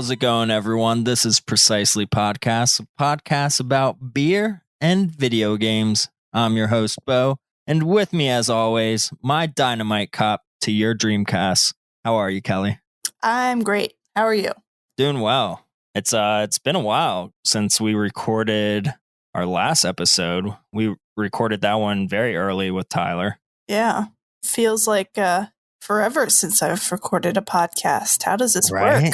How's it going, everyone? This is Precisely Podcast, a podcast about beer and video games. I'm your host, Beau, and with me, as always, my dynamite cop to your Dreamcast. How are you, Kelly? I'm great. How are you? Doing well. It's been a while since we recorded our last episode. We recorded that one very early with Tyler. Yeah. Feels like forever since I've recorded a podcast. How does this work?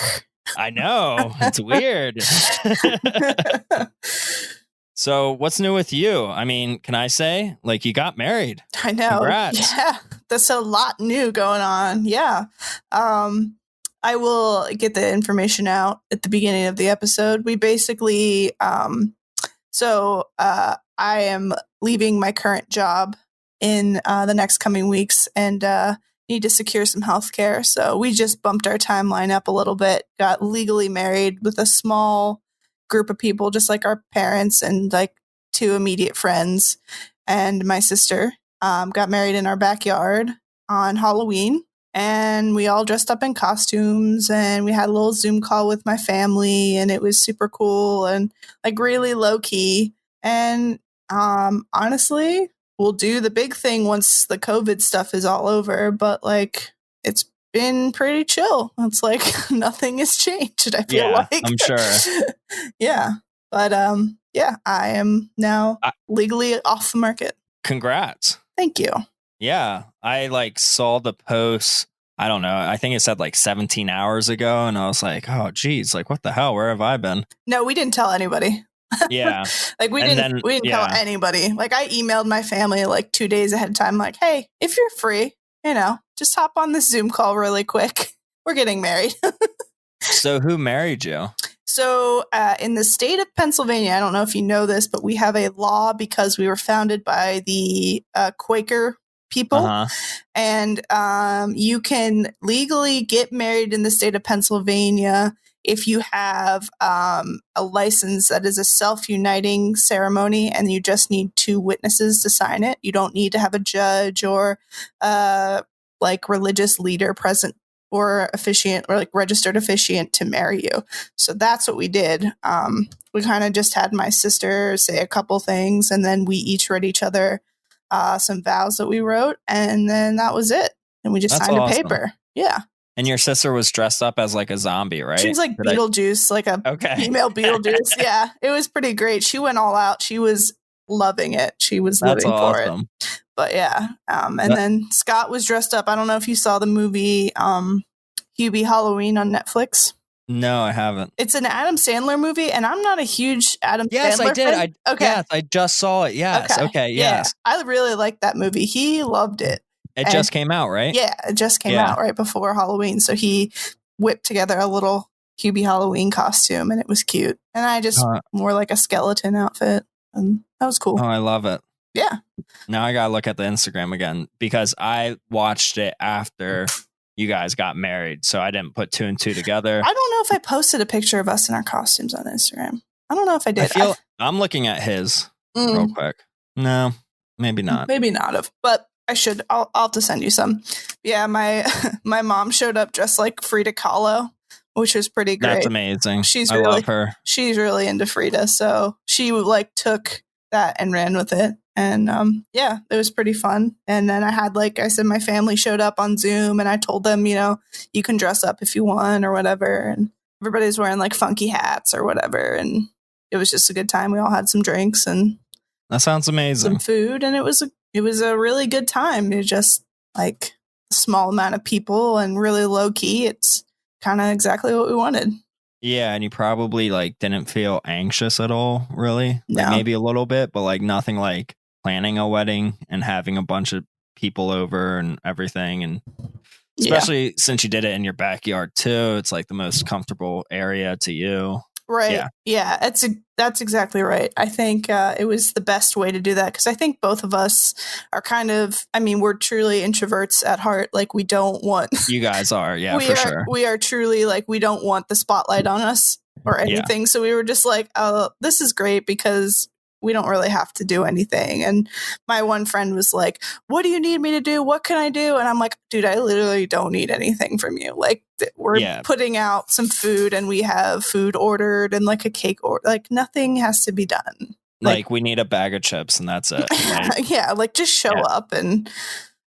I know. It's weird. So what's new with you? I mean, can I say, like, you got married? I know. Congrats. Yeah. That's a lot new going on. Yeah. I will get the information out at the beginning of the episode. We basically, I am leaving my current job in the next coming weeks and need to secure some health care. So we just bumped our timeline up a little bit, got legally married with a small group of people, just like our parents and like 2 immediate friends. And my sister got married in our backyard on Halloween. And we all dressed up in costumes and we had a little Zoom call with my family and it was super cool and like really low key. And honestly, we'll do the big thing once the COVID stuff is all over, but like it's been pretty chill. It's like nothing has changed, I feel like. I'm sure. Yeah. But I am now legally off the market. Congrats. Thank you. Yeah. I saw the post, I don't know, I think it said 17 hours ago, and I was like, oh geez, what the hell? Where have I been? No, we didn't tell anybody. Yeah. We didn't tell anybody. I emailed my family 2 days ahead of time, hey, if you're free, just hop on this Zoom call really quick. We're getting married. So who married you? So in the state of Pennsylvania, I don't know if you know this, but we have a law because we were founded by the Quaker people. Uh-huh. And you can legally get married in the state of Pennsylvania if you have a license that is a self-uniting ceremony and you just need 2 witnesses to sign it. You don't need to have a judge or religious leader present or officiant or registered officiant to marry you. So that's what we did. We kind of just had my sister say a couple things and then we each read each other some vows that we wrote and then that was it. And we just signed a paper. Yeah. And your sister was dressed up as a zombie, right? She was like Beetlejuice, female Beetlejuice. Yeah, it was pretty great. She went all out. She was loving it. She was living for it. But yeah, then Scott was dressed up. I don't know if you saw the movie Hubie Halloween on Netflix. No, I haven't. It's an Adam Sandler movie, and I'm not a huge Adam Sandler Yes, I did. fan. Okay. Yes, I just saw it. Yes. Okay, yes. Yeah. I really liked that movie. He loved it. It just came out, right? Yeah, it just came out right before Halloween. So he whipped together a little Hubie Halloween costume, and it was cute. And I just wore a skeleton outfit, and that was cool. Oh, I love it. Yeah. Now I gotta look at the Instagram again because I watched it after you guys got married, so I didn't put 2 and 2 together. I don't know if I posted a picture of us in our costumes on Instagram. I don't know if I did. I'm looking at his real quick. No, maybe not. Maybe not have, but I should. I'll have to send you some. Yeah, my mom showed up dressed like Frida Kahlo, which was pretty great. That's amazing. I love her. She's really into Frida, so she took that and ran with it. And it was pretty fun. And then I had, I said, my family showed up on Zoom, and I told them, you can dress up if you want or whatever. And everybody's wearing funky hats or whatever. And it was just a good time. We all had some drinks and that sounds amazing. Some food, and it was a really good time. It was just a small amount of people and really low key. It's kind of exactly what we wanted. Yeah, and you probably didn't feel anxious at all, really. No. Maybe a little bit, but nothing like planning a wedding and having a bunch of people over and everything, and especially since you did it in your backyard too. It's the most comfortable area to you. Right. Yeah. That's exactly right. I think it was the best way to do that because I think both of us are we're truly introverts at heart. We don't want... You guys are, sure. We are truly we don't want the spotlight on us or anything. Yeah. So we were just oh, this is great because we don't really have to do anything. And my one friend was like, what do you need me to do? What can I do? And I'm like, dude, I literally don't need anything from you. Like, we're putting out some food and we have food ordered and like a cake, or like nothing has to be done. Like we need a bag of chips and that's it. Right? Yeah. Like just show up and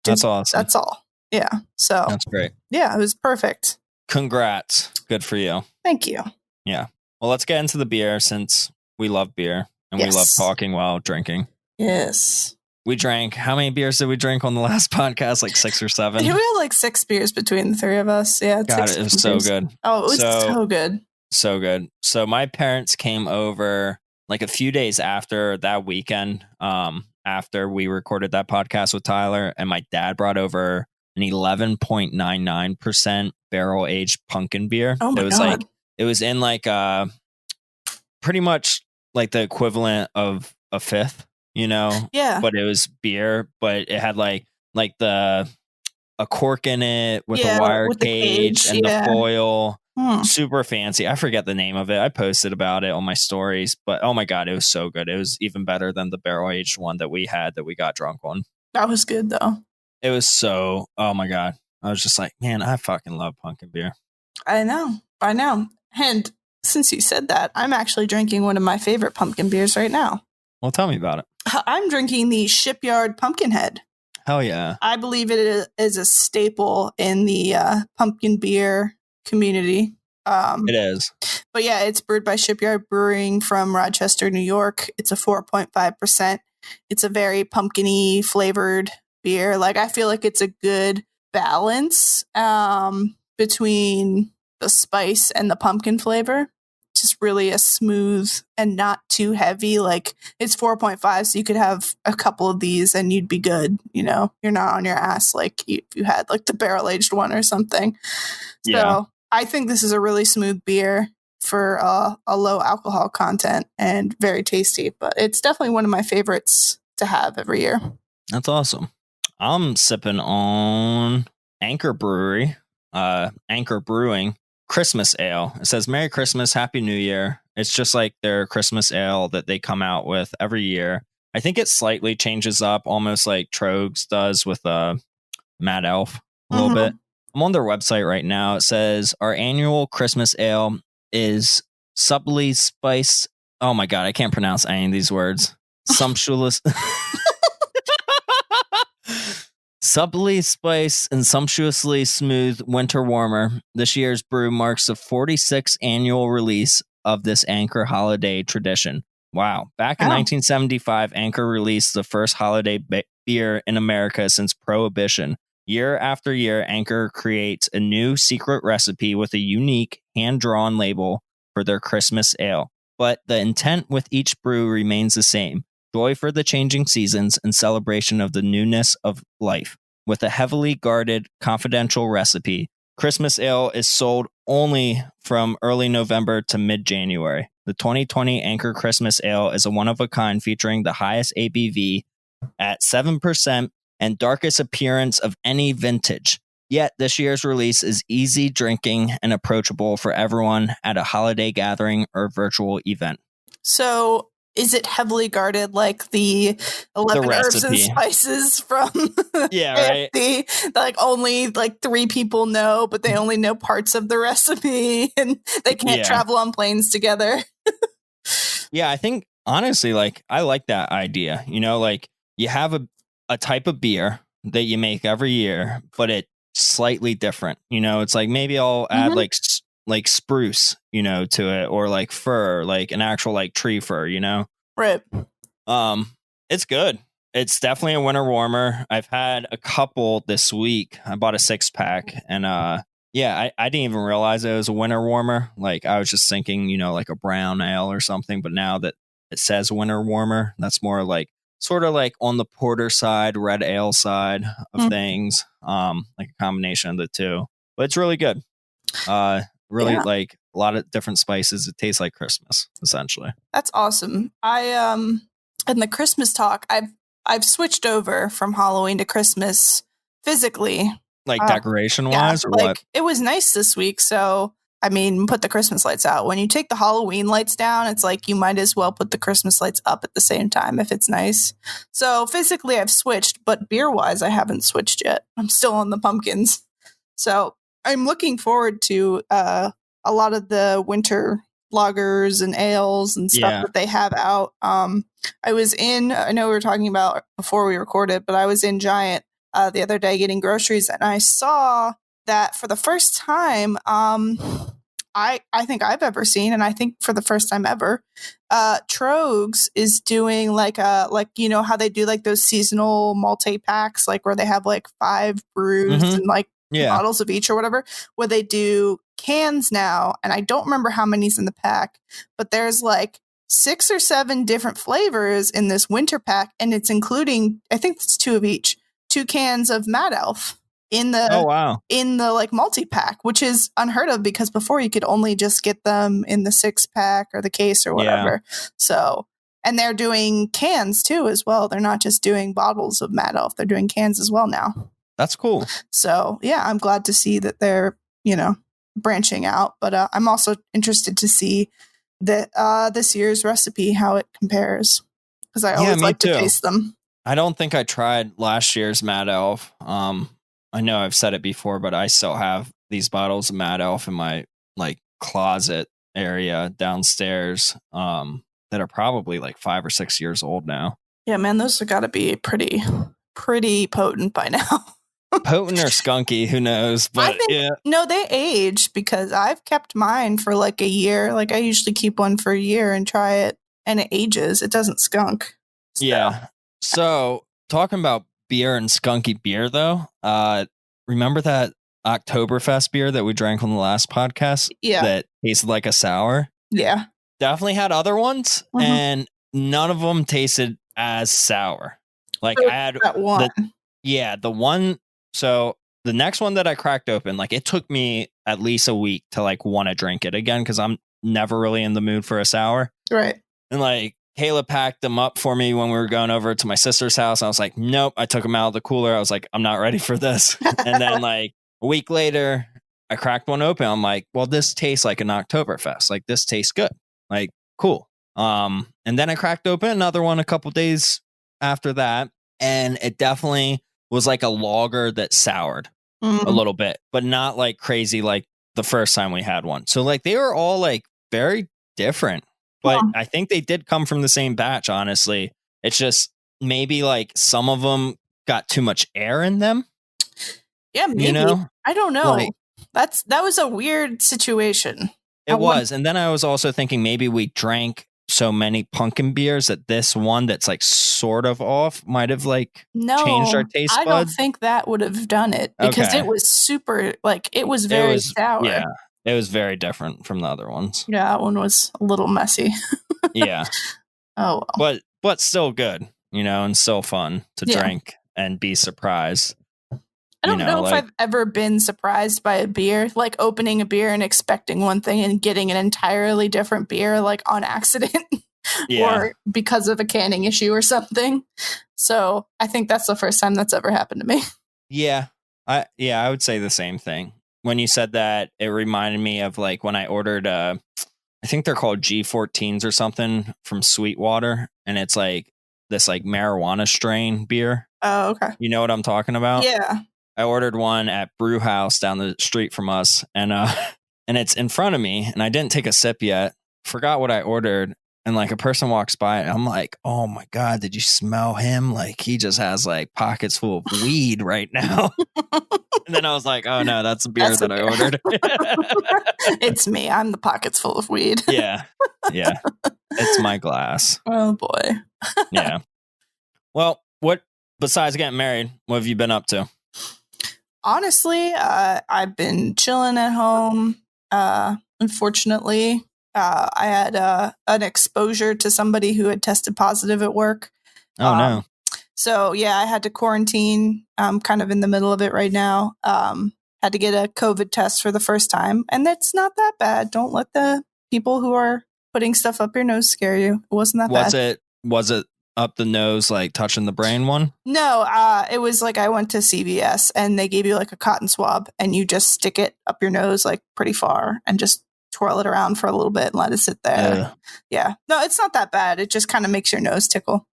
that's awesome. That's all. Yeah. So that's great. Yeah. It was perfect. Congrats. Good for you. Thank you. Yeah. Well, let's get into the beer since we love beer and we love talking while drinking. Yes. We drank, how many beers did we drink on the last podcast? Like 6 or 7? We had like 6 beers between the 3 of us. Yeah. God, it was so good. Oh, it was so good. So good. So my parents came over like a few days after that weekend, after we recorded that podcast with Tyler, and my dad brought over an 11.99% barrel aged pumpkin beer. Oh my God. Like, it was in like pretty much like the equivalent of a fifth, you know? Yeah. But it was beer, but it had like a cork in it with a wire cage and the foil. Super fancy. I forget the name of it. I posted about it on my stories, but oh my God, it was so good. It was even better than the barrel aged one that we had that we got drunk on. That was good though. It was so, oh my God. I was just like, man, I fucking love pumpkin beer. I know. And since you said that, I'm actually drinking one of my favorite pumpkin beers right now. Well, tell me about it. I'm drinking the Shipyard Pumpkinhead. Hell yeah. I believe it is a staple in the pumpkin beer community. It is. But yeah, it's brewed by Shipyard Brewing from Rochester, New York. It's a 4.5%. It's a very pumpkin-y flavored beer. Like, I feel like it's a good balance between the spice and the pumpkin flavor. Just really a smooth and not too heavy. Like, it's 4.5, so you could have a couple of these and you'd be good. You know, you're not on your ass like if you had like the barrel aged one or something. So I think this is a really smooth beer for a low alcohol content and very tasty. But it's definitely one of my favorites to have every year. That's awesome. I'm sipping on Anchor Brewing Christmas Ale. It says Merry Christmas, Happy New Year. It's just like their Christmas ale that they come out with every year. I think it slightly changes up, almost like Trogs does with Mad Elf a little bit. I'm on their website right now. It says our annual Christmas ale is subtly spiced. Oh my God, I can't pronounce any of these words. Sumptuous. Subtly spiced and sumptuously smooth winter warmer. This year's brew marks the 46th annual release of this Anchor holiday tradition. Wow. Back in 1975, Anchor released the first holiday beer in America since Prohibition. Year after year, Anchor creates a new secret recipe with a unique hand-drawn label for their Christmas ale. But the intent with each brew remains the same. Joy for the changing seasons and celebration of the newness of life. With a heavily guarded, confidential recipe, Christmas Ale is sold only from early November to mid-January. The 2020 Anchor Christmas Ale is a one-of-a-kind featuring the highest ABV at 7% and darkest appearance of any vintage. Yet this year's release is easy drinking and approachable for everyone at a holiday gathering or virtual event. So is it heavily guarded like the 11 herbs and spices from right. Like only like 3 people know, but they only know parts of the recipe and they can't travel on planes together. Yeah, I think honestly, like I like that idea. You know, like you have a type of beer that you make every year, but it's slightly different. You know, it's like maybe I'll add like spruce, you know, to it, or like fir, like an actual like tree fir, you know? Right. It's good. It's definitely a winter warmer. I've had a couple this week. I bought a 6-pack and I didn't even realize it was a winter warmer. Like I was just thinking, you know, like a brown ale or something, but now that it says winter warmer, that's more like sort of like on the porter side, red ale side of things. Like a combination of the two. But it's really good. Really like a lot of different spices. It tastes like Christmas, essentially. That's awesome. I in the Christmas talk, I've switched over from Halloween to Christmas physically. Like decoration wise or like, what? It was nice this week, so I mean, put the Christmas lights out. When you take the Halloween lights down, it's like you might as well put the Christmas lights up at the same time if it's nice. So physically, I've switched, but beer-wise, I haven't switched yet. I'm still on the pumpkins. So I'm looking forward to a lot of the winter lagers and ales and stuff that they have out. I know we were talking about before we recorded, but I was in Giant the other day getting groceries, and I saw that for the first time, I think I've ever seen, and I think for the first time ever, Trogs is doing like you know how they do like those seasonal multi-packs, like where they have like 5 brews and like bottles of each or whatever, where they do cans now, and I don't remember how many's in the pack, but there's like 6 or 7 different flavors in this winter pack, and it's including, I think it's 2 of each, 2 cans of Mad Elf in the in the like multi-pack, which is unheard of because before you could only just get them in the 6-pack or the case or whatever. So, and they're doing cans too as well. They're not just doing bottles of Mad Elf, they're doing cans as well now. That's cool. So yeah, I'm glad to see that they're, you know, branching out, but I'm also interested to see that this year's recipe, how it compares, because I always like to taste them. I don't think I tried last year's Mad Elf. I know I've said it before, but I still have these bottles of Mad Elf in my like closet area downstairs that are probably like 5 or 6 years old now. Yeah, man, those have got to be pretty potent by now. Potent or skunky, who knows? But no, they age because I've kept mine for like a year. Like I usually keep one for a year and try it, and it ages. It doesn't skunk. So. Yeah. So talking about beer and skunky beer, though, remember that Oktoberfest beer that we drank on the last podcast? Yeah. That tasted like a sour? Yeah. Definitely had other ones, and none of them tasted as sour. Like so I had that one. the one. So the next one that I cracked open, like it took me at least a week to like want to drink it again because I'm never really in the mood for a sour. Right. And like Kayla packed them up for me when we were going over to my sister's house. I was like, nope. I took them out of the cooler. I was like, I'm not ready for this. And then like a week later, I cracked one open. I'm like, well, this tastes like an Oktoberfest. Like this tastes good. Like cool. And then I cracked open another one a couple days after that, and it definitely was like a lager that soured a little bit, but not like crazy like the first time we had one. So like they were all like very different, but I think they did come from the same batch, honestly. It's just maybe like some of them got too much air in them. Yeah, maybe. You know? I don't know. Like, that was a weird situation. It was. And then I was also thinking maybe we drank so many pumpkin beers that this one that's like sort of off might have like changed our taste buds. I don't think that would have done it because it was super, like it was very sour. Yeah, it was very different from the other ones. Yeah, that one was a little messy. Yeah. Oh, well. But still good, you know, and still fun to drink and be surprised. I don't know if I've ever been surprised by a beer, like opening a beer and expecting one thing and getting an entirely different beer, like on accident or because of a canning issue or something. So I think that's the first time that's ever happened to me. Yeah. I would say the same thing. When you said that, it reminded me of like when I ordered, I think they're called G14s or something from Sweetwater. And it's like this like marijuana strain beer. Oh, okay. You know what I'm talking about? Yeah. I ordered one at Brew House down the street from us, and it's in front of me, and I didn't take a sip yet. Forgot what I ordered, and like a person walks by, and I'm like, "Oh my god, did you smell him? Like he just has like pockets full of weed right now." And then I was like, "Oh no, that's the beer that I ordered." It's me. I'm the pockets full of weed. Yeah, it's my glass. Oh boy. Yeah. Well, what besides getting married? What have you been up to? Honestly, I've been chilling at home. Unfortunately, I had an exposure to somebody who had tested positive at work. Oh, no. So, yeah, I had to quarantine. I'm kind of in the middle of it right now. Had to get a COVID test for the first time. And that's not that bad. Don't let the people who are putting stuff up your nose scare you. It wasn't that bad. Was it up the nose, like touching the brain one? No, it was like I went to CVS and they gave you like a cotton swab and you just stick it up your nose like pretty far and just twirl it around for a little bit and let it sit there. Yeah. No, it's not that bad. It just kind of makes your nose tickle.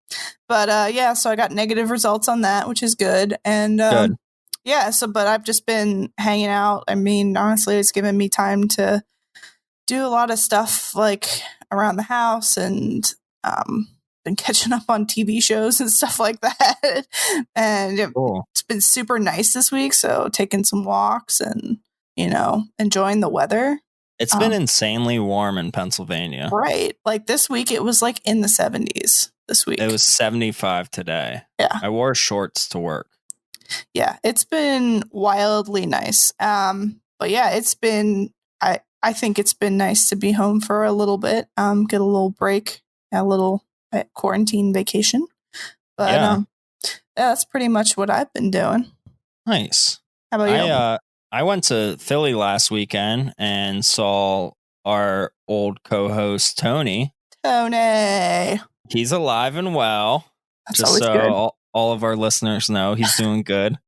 But yeah, so I got negative results on that, which is good. And Good. yeah, but I've just been hanging out. I mean, honestly, it's given me time to do a lot of stuff like around the house and been catching up on TV shows and stuff like that. And it's been super nice this week. So taking some walks and, enjoying the weather. It's been insanely warm in Pennsylvania. Right. Like this week, it was like in the 70s this week. It was 75 today. Yeah. I wore shorts to work. Yeah. It's been wildly nice. But yeah, it's been, I think it's been nice to be home for a little bit, get a little break, a little quarantine vacation. But yeah, that's pretty much what I've been doing. Nice. How about you? I went to Philly last weekend and saw our old co-host Tony. He's alive and well. That's just so good. All of our listeners know he's doing good.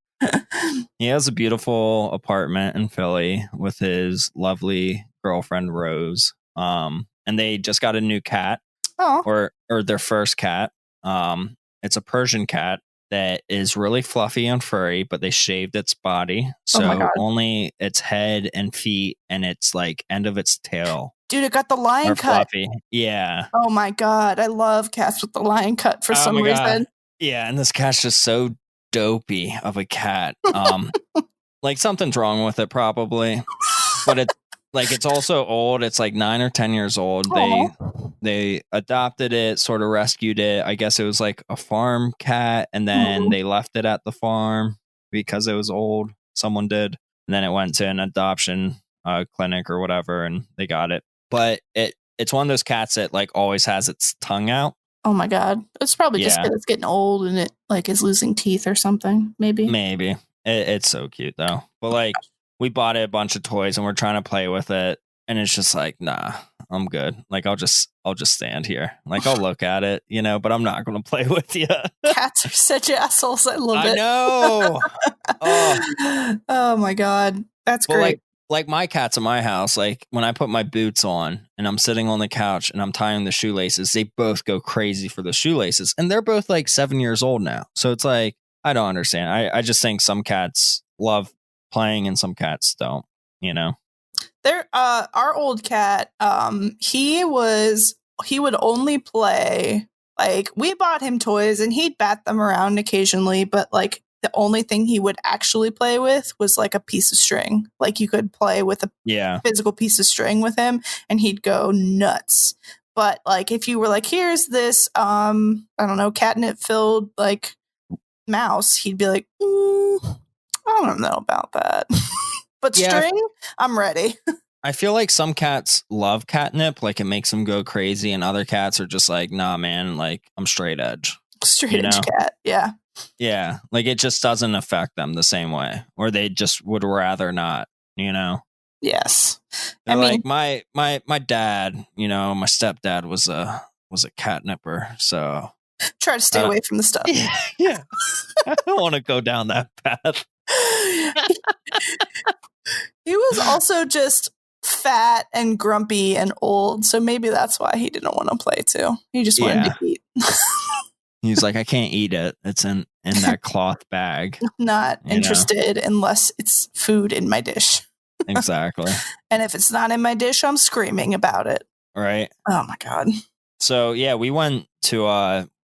He has a beautiful apartment in Philly with his lovely girlfriend Rose. And they just got a new cat. Oh. Or their first cat. It's a Persian cat that is really fluffy and furry, but they shaved its body. So only its head and feet and its like end of its tail. Dude, it got the lion cut. Fluffy. Yeah. Oh my God. I love cats with the lion cut for some reason. Yeah, and this cat's just so dopey of a cat. Like something's wrong with it probably. But it's also old. It's like 9 or 10 years old. They adopted it, sort of rescued it. I guess it was like a farm cat, and then they left it at the farm because it was old. Someone did, and then it went to an adoption clinic or whatever, and they got it. But it's one of those cats that like always has its tongue out. Oh my God! It's probably just because it's getting old and it like is losing teeth or something. Maybe. It's so cute though. But like we bought it a bunch of toys and we're trying to play with it, and it's just like, nah, I'm good. Like I'll just stand here. Like I'll look at it, but I'm not going to play with you. Cats are such assholes. I love it. I know. Oh my God, that's great. Like my cats in my house, like when I put my boots on and I'm sitting on the couch and I'm tying the shoelaces, they both go crazy for the shoelaces, and they're both like 7 years old now. So it's like, I don't understand. I just think some cats love playing and some cats don't, There, our old cat, he would only play, like we bought him toys and he'd bat them around occasionally, but like the only thing he would actually play with was like a piece of string. Like you could play with a physical piece of string with him and he'd go nuts. But like if you were like, here's this, I don't know, catnip filled like mouse, he'd be like, I don't know about that. But string, I'm ready. I feel like some cats love catnip, like it makes them go crazy, and other cats are just like, nah, man, like I'm straight edge. Straight edge cat, yeah. Yeah, like it just doesn't affect them the same way, or they just would rather not, Yes. I mean, like my dad, my stepdad was a catnipper, so try to stay away from the stuff. Yeah. I don't want to go down that path. He was also just fat and grumpy and old, so maybe that's why he didn't want to play too. He just wanted to eat. He's like, I can't eat it. It's in that cloth bag. Not interested unless it's food in my dish. Exactly. And if it's not in my dish, I'm screaming about it. Right. Oh my God. So yeah, we went to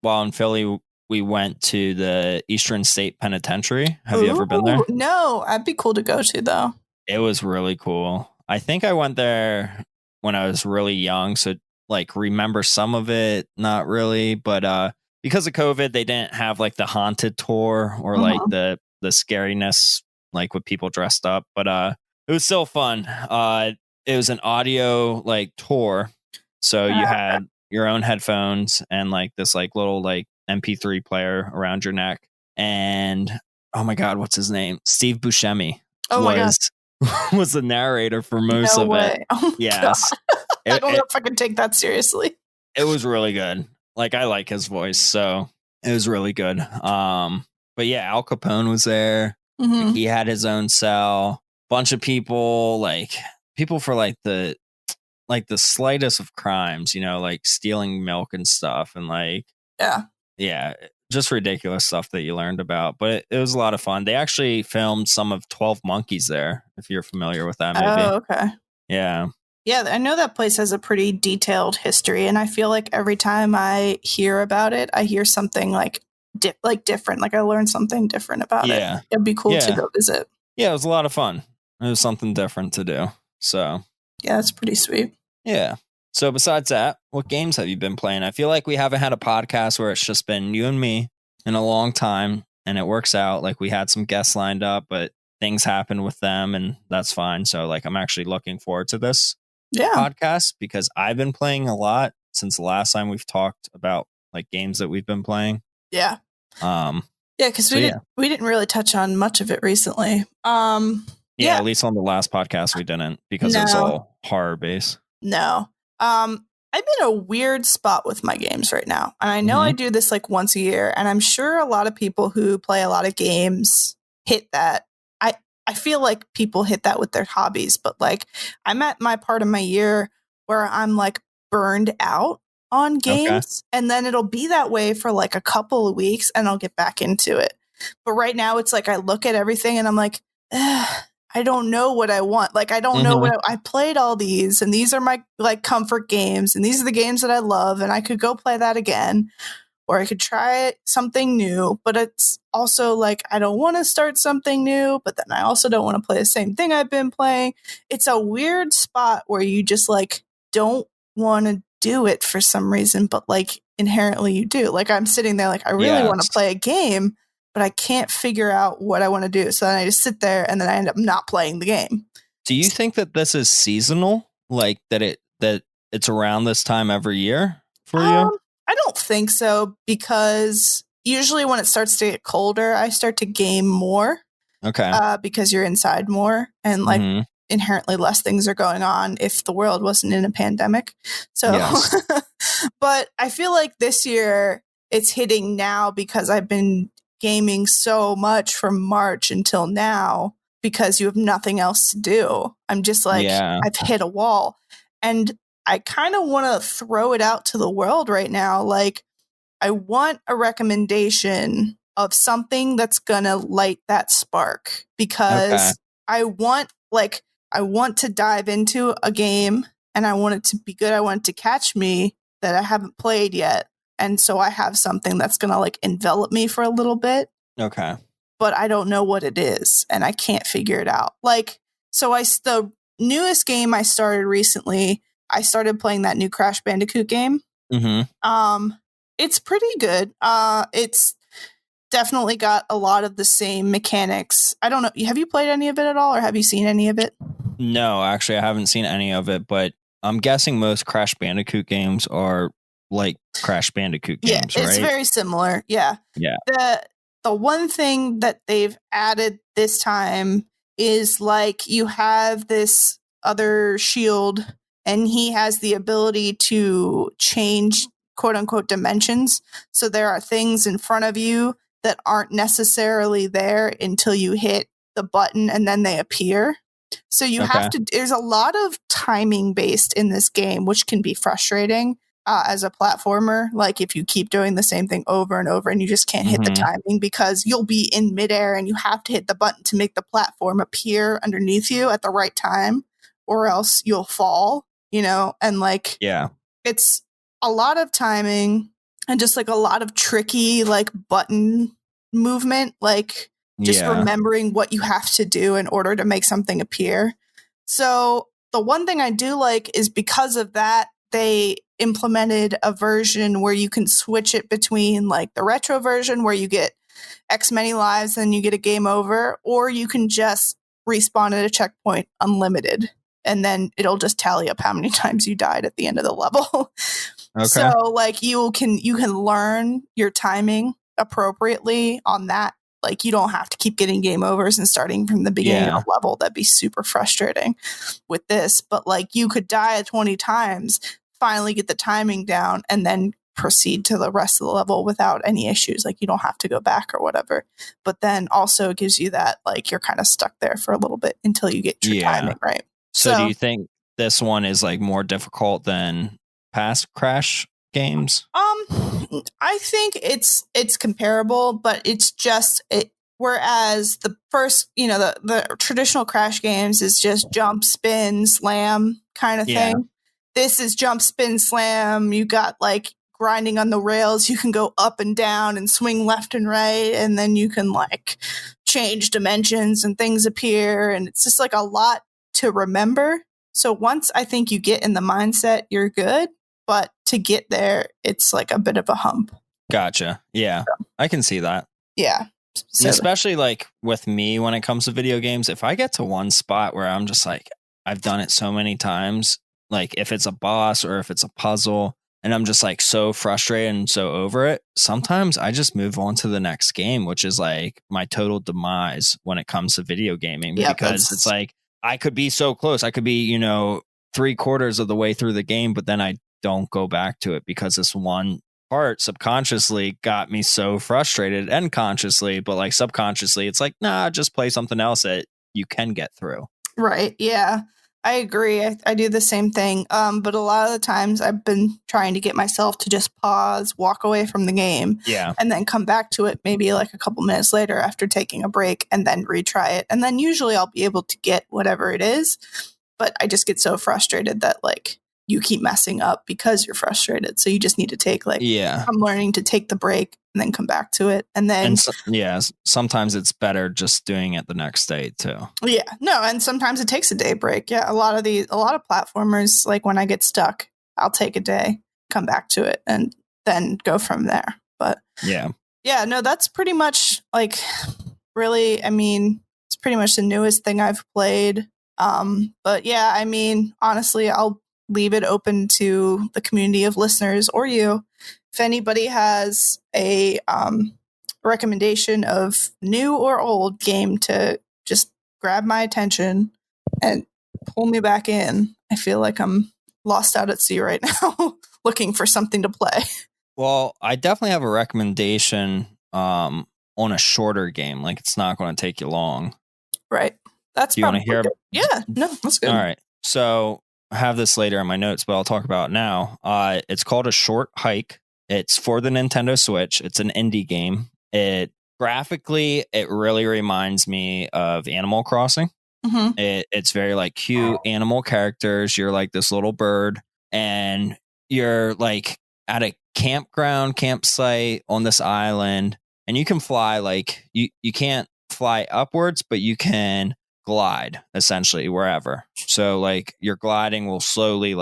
while in Philly, we went to the Eastern State Penitentiary. Have you ever been there? No, that'd be cool to go to though. It was really cool. I think I went there when I was really young, so like remember some of it, not really, but because of COVID, they didn't have like the haunted tour or like the scariness like with people dressed up, but it was still fun. It was an audio like tour, so you had your own headphones and like this like little like MP3 player around your neck, and oh my God, what's his name? Steve Buscemi was the narrator for most of it. Oh yes. I don't know if I can take that seriously. It was really good. like I like his voice, so it was really good. But yeah, Al Capone was there. Like, Hmm. he had his own cell. Bunch of people, like people for like the slightest of crimes, like stealing milk and stuff, and like Yeah. yeah, just ridiculous stuff that you learned about. But it was a lot of fun. They actually filmed some of 12 Monkeys there, if you're familiar with that movie. Oh, okay. Yeah. Yeah, I know that place has a pretty detailed history, and I feel like every time I hear about it, I hear something like different. Like I learned something different about it. Yeah. It'd be cool to Yeah. go visit. Yeah, it was a lot of fun. It was something different to do. So, Yeah, that's pretty sweet. yeah. So, besides that, what games have you been playing? I feel like we haven't had a podcast where it's just been you and me in a long time, and it works out. Like, we had some guests lined up, but things happened with them, and that's fine. So, like, I'm actually looking forward to this podcast because I've been playing a lot since the last time we've talked about like games that we've been playing. Yeah. Yeah, because so we didn't really touch on much of it recently. Yeah, at least on the last podcast we didn't because it was all horror based. No. I'm in a weird spot with my games right now. And I know I do this like once a year, and I'm sure a lot of people who play a lot of games hit that. I feel like people hit that with their hobbies, but like I'm at my part of my year where I'm like burned out on games, and then it'll be that way for like a couple of weeks and I'll get back into it. But right now it's like I look at everything and I'm like, I don't know what I want. Like, I don't know what I played all these, and these are my like comfort games, and these are the games that I love, and I could go play that again, or I could try something new. But it's also like, I don't want to start something new, but then I also don't want to play the same thing I've been playing. It's a weird spot where you just like don't want to do it for some reason, but like inherently you do. Like I'm sitting there like, I really want to play a game, but I can't figure out what I want to do. So then I just sit there and then I end up not playing the game. Do you think that this is seasonal? Like that it's around this time every year for you? I don't think so, because usually when it starts to get colder, I start to game more. Okay. Because you're inside more and like inherently less things are going on if the world wasn't in a pandemic. So, yes. But I feel like this year it's hitting now because I've been gaming so much from March until now because you have nothing else to do. I'm just like, I've hit a wall, and I kind of want to throw it out to the world right now. Like, I want a recommendation of something that's going to light that spark, because I want to dive into a game and I want it to be good. I want it to catch me that I haven't played yet. And so I have something that's going to like envelop me for a little bit. Okay. But I don't know what it is and I can't figure it out. Like, so the newest game I started recently, I started playing that new Crash Bandicoot game. It's pretty good. It's definitely got a lot of the same mechanics. I don't know. Have you played any of it at all, or have you seen any of it? No, actually, I haven't seen any of it, but I'm guessing most Crash Bandicoot games are like Crash Bandicoot games, right? It's very similar. Yeah. Yeah. The one thing that they've added this time is like you have this other shield, and he has the ability to change quote unquote dimensions. So there are things in front of you that aren't necessarily there until you hit the button, and then they appear. So you have to, there's a lot of timing based in this game, which can be frustrating as a platformer. Like if you keep doing the same thing over and over and you just can't hit the timing, because you'll be in midair and you have to hit the button to make the platform appear underneath you at the right time, or else you'll fall, and like, it's a lot of timing and just like a lot of tricky like button movement, like just remembering what you have to do in order to make something appear. So the one thing I do like is because of that, they implemented a version where you can switch it between like the retro version where you get X many lives and you get a game over, or you can just respawn at a checkpoint unlimited, and then it'll just tally up how many times you died at the end of the level. So like you can learn your timing appropriately on that. Like you don't have to keep getting game overs and starting from the beginning of the level. That'd be super frustrating with this. But like you could die 20 times, finally get the timing down, and then proceed to the rest of the level without any issues. Like you don't have to go back or whatever. But then also it gives you that like you're kind of stuck there for a little bit until you get your timing right. So do you think this one is like more difficult than past Crash games? I think it's comparable, but it's just whereas the first, the traditional Crash games is just jump, spin, slam kind of thing. This is jump, spin, slam. You got like grinding on the rails. You can go up and down and swing left and right, and then you can like change dimensions and things appear, and it's just like a lot to remember. So once I think you get in the mindset, you're good. But to get there, it's like a bit of a hump. Gotcha. Yeah, I can see that. Yeah. So, especially like with me when it comes to video games, if I get to one spot where I'm just like, I've done it so many times, like if it's a boss or if it's a puzzle, and I'm just like so frustrated and so over it, sometimes I just move on to the next game, which is like my total demise when it comes to video gaming. Because it's like, I could be so close. I could be, 3/4 of the way through the game, but then I don't go back to it because this one part subconsciously got me so frustrated, and consciously, but like subconsciously, it's like, nah, just play something else that you can get through. Right. Yeah, I agree. I do the same thing. But a lot of the times I've been trying to get myself to just pause, walk away from the game, and then come back to it maybe like a couple minutes later after taking a break and then retry it. And then usually I'll be able to get whatever it is. But I just get so frustrated that like you keep messing up because you're frustrated. So you just need to take I'm learning to take the break and then come back to it. And then, sometimes it's better just doing it the next day too. Yeah, no. And sometimes it takes a day break. Yeah. A lot of platformers, like when I get stuck, I'll take a day, come back to it and then go from there. But no, that's pretty much like really, I mean, it's pretty much the newest thing I've played. But yeah, I mean, honestly, I'll leave it open to the community of listeners or you. If anybody has a recommendation of new or old game to just grab my attention and pull me back in, I feel like I'm lost out at sea right now looking for something to play. Well, I definitely have a recommendation on a shorter game. Like it's not going to take you long. Right. That's you want to hear? Good. Yeah, no, that's good. All right. So I have this later in my notes, but I'll talk about it now. It's called A Short Hike. It's for the Nintendo Switch. It's an indie game. Graphically, it really reminds me of Animal Crossing. Mm-hmm. It's very like cute animal characters. You're like this little bird, and you're like at a campsite on this island, and you can fly. Like you can't fly upwards, but you can glide essentially wherever. So like your gliding will slowly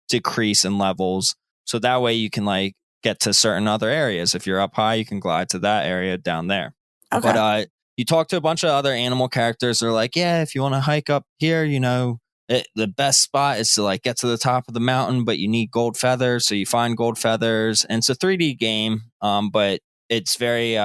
decrease in levels. So that way you can like get to certain other areas. If you're up high, you can glide to that area down there. Okay. But you talk to a bunch of other animal characters. They're like, yeah, if you want to hike up here, the best spot is to like get to the top of the mountain, but you need gold feathers. So you find gold feathers, and it's a 3D game. But it's very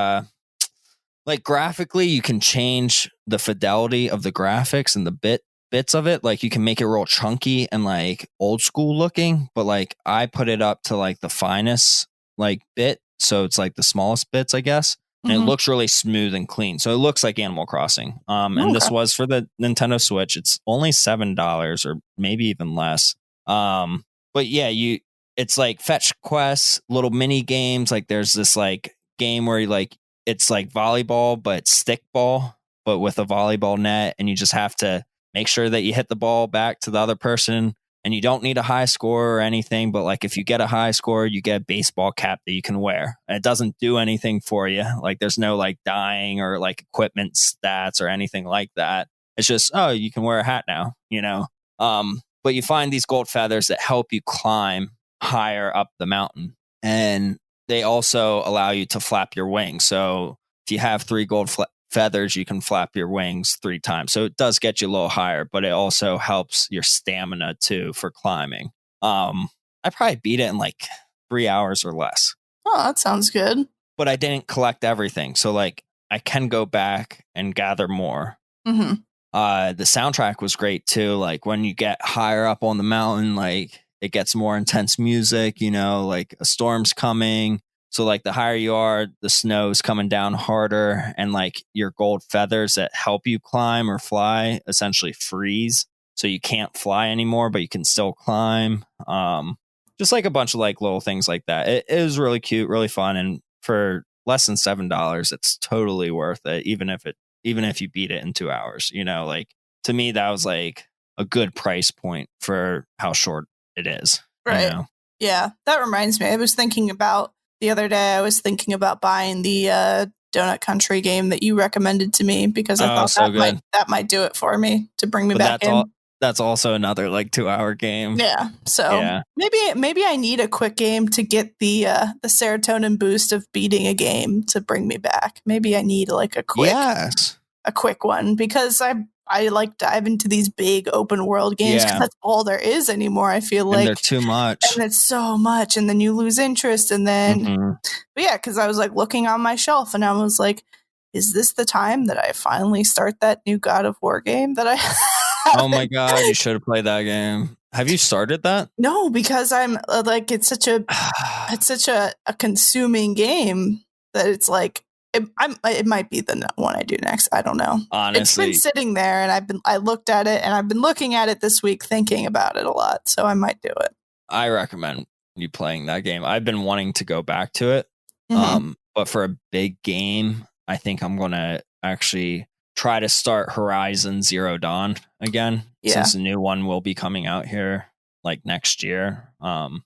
like graphically, you can change the fidelity of the graphics and the bits of it. Like you can make it real chunky and like old school looking, but like I put it up to like the finest like bit. So it's like the smallest bits, I guess. And it looks really smooth and clean. So it looks like Animal Crossing. And this was for the Nintendo Switch. It's only $7 or maybe even less. But yeah, it's like fetch quests, little mini games. Like there's this like game where you like, it's like volleyball, but stick ball, but with a volleyball net. And you just have to make sure that you hit the ball back to the other person. And you don't need a high score or anything. But like if you get a high score, you get a baseball cap that you can wear. And it doesn't do anything for you. Like there's no like dying or like equipment stats or anything like that. It's just, oh, you can wear a hat now, But you find these gold feathers that help you climb higher up the mountain. And they also allow you to flap your wings. So if you have 3 gold feathers, you can flap your wings 3 times. So it does get you a little higher, but it also helps your stamina too for climbing. I probably beat it in like 3 hours or less. Oh, that sounds good. But I didn't collect everything. So like I can go back and gather more. Mm-hmm. The soundtrack was great too. Like when you get higher up on the mountain, like it gets more intense music, like a storm's coming. So like the higher you are, the snow's coming down harder, and like your gold feathers that help you climb or fly essentially freeze. So you can't fly anymore, but you can still climb. Just like a bunch of like little things like that. It is really cute, really fun, and for less than $7, it's totally worth it. Even if you beat it in 2 hours, like to me that was like a good price point for how short it is. Right. Yeah, that reminds me. The other day, I was thinking about buying the Donut Country game that you recommended to me because I thought that might do it for me to bring me back in. That's also another like 2-hour game. Yeah. So maybe I need a quick game to get the serotonin boost of beating a game to bring me back. Maybe I need like a quick one because I like dive into these big open world games because that's all there is anymore. I feel like they're too much, and it's so much, and then you lose interest, and then but yeah, because I was like looking on my shelf, and I was like, "Is this the time that I finally start that new God of War game that I?" Oh my god, you should have played that game. Have you started that? No, because I'm like it's such a consuming game that it's like. It might be the one I do next. I don't know. Honestly, it's been sitting there, and I looked at it, and I've been looking at it this week, thinking about it a lot. So I might do it. I recommend you playing that game. I've been wanting to go back to it, but for a big game, I think I'm gonna actually try to start Horizon Zero Dawn again, since the new one will be coming out here like next year. And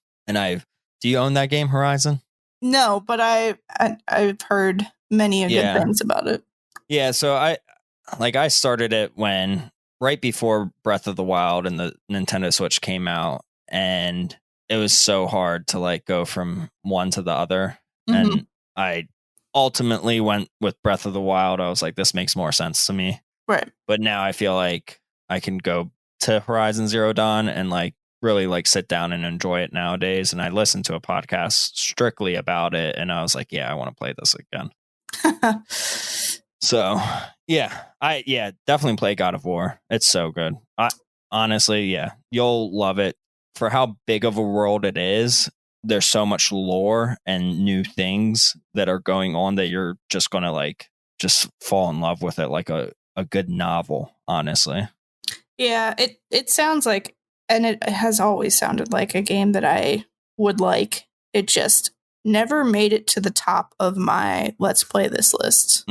do you own that game, Horizon? No, but I've heard many good things about it. Yeah, so I started it right before Breath of the Wild and the Nintendo Switch came out, and it was so hard to like go from one to the other. And I ultimately went with Breath of the Wild. I was like, this makes more sense to me. Right. But now I feel like I can go to Horizon Zero Dawn and like really like sit down and enjoy it nowadays. And I listened to a podcast strictly about it, and I was like, yeah, I want to play this again. So definitely play God of War. It's so good. Honestly, you'll love it for how big of a world it is. There's so much lore and new things that are going on that you're just gonna like just fall in love with it like a good novel, honestly. Yeah, it sounds like, and it has always sounded like a game that I would like. It just never made it to the top of my let's play this list.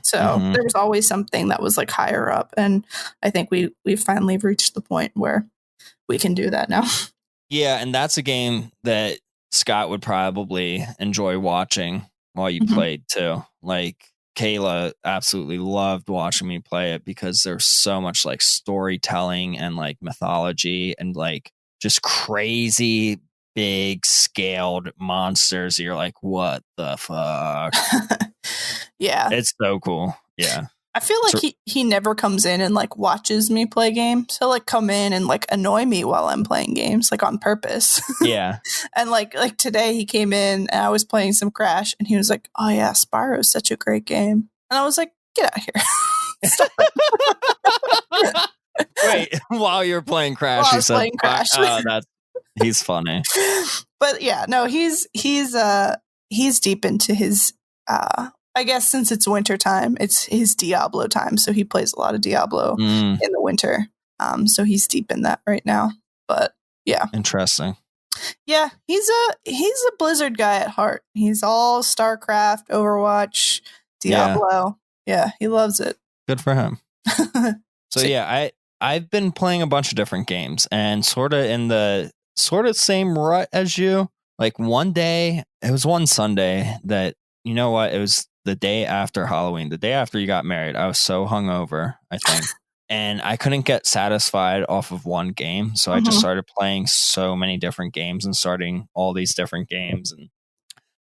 So there was always something that was like higher up, and I think we finally reached the point where we can do that now. Yeah, and that's a game that Scott would probably enjoy watching while you played too. Like Kayla absolutely loved watching me play it because there's so much like storytelling and like mythology and like just crazy big scaled monsters. You're like, what the fuck? Yeah. It's so cool. Yeah. I feel like he never comes in and like watches me play games. He'll like come in and like annoy me while I'm playing games, like on purpose. Yeah. And like today he came in and I was playing some Crash and he was like, "Oh yeah, Spyro's such a great game." And I was like, "Get out of here." Stop it. Wait, while you're playing Crash, you said Crash. He's funny. But yeah, no, he's deep into his I guess since it's winter time, it's his Diablo time, so he plays a lot of Diablo in the winter. So he's deep in that right now. But yeah. Interesting. Yeah, he's a Blizzard guy at heart. He's all StarCraft, Overwatch, Diablo. Yeah, he loves it. Good for him. So yeah, I've been playing a bunch of different games and sort of in the same rut as you. Like one day, it was one Sunday that, you know what, it was the day after Halloween, the day after you got married. I was so hungover, I think. And I couldn't get satisfied off of one game. So I just started playing so many different games and starting all these different games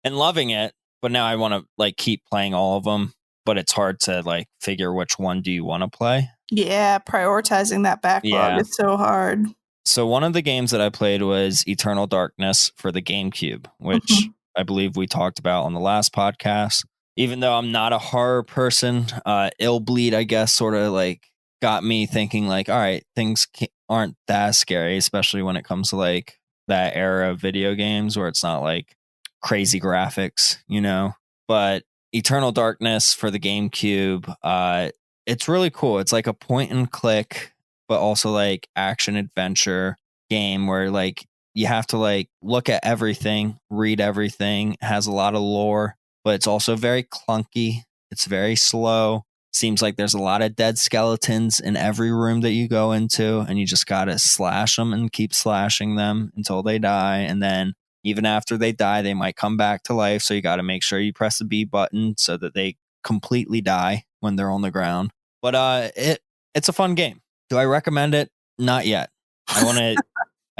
and loving it. But now I want to like keep playing all of them. But it's hard to like figure which one do you want to play. Yeah, prioritizing that backlog is so hard. So one of the games that I played was Eternal Darkness for the GameCube, which I believe we talked about on the last podcast. Even though I'm not a horror person, Ill Bleed, I guess, sort of like got me thinking like, all right, things aren't that scary, especially when it comes to like that era of video games where it's not like crazy graphics, But Eternal Darkness for the GameCube, it's really cool. It's like a point and click, but also like action adventure game where like you have to like look at everything, read everything. It has a lot of lore, but it's also very clunky. It's very slow. Seems like there's a lot of dead skeletons in every room that you go into, and you just gotta slash them and keep slashing them until they die. And then even after they die, they might come back to life. So you got to make sure you press the B button so that they completely die when they're on the ground. But it's a fun game. Do I recommend it? Not yet. I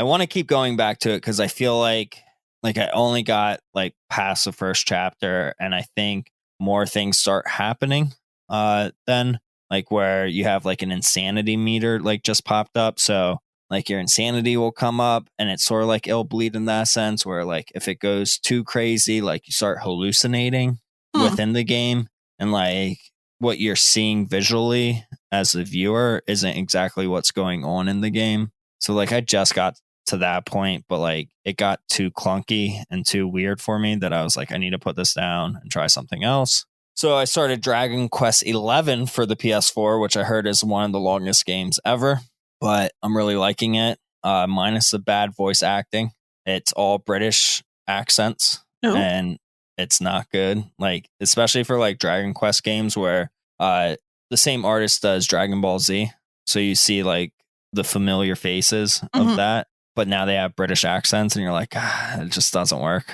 want to keep going back to it because I feel like I only got like past the first chapter, and I think more things start happening then, like where you have like an insanity meter like just popped up. So like your insanity will come up, and it's sort of like it'll bleed in that sense where like if it goes too crazy, like you start hallucinating within the game, and like what you're seeing visually as a viewer isn't exactly what's going on in the game. So like I just got to that point, but like it got too clunky and too weird for me that I was like, I need to put this down and try something else. So I started Dragon Quest 11 for the PS4, which I heard is one of the longest games ever, but I'm really liking it. Minus the bad voice acting. It's all British accents, and it's not good. Like, especially for like Dragon Quest games where the same artist does Dragon Ball Z. So you see like the familiar faces of that, but now they have British accents, and you're like, it just doesn't work,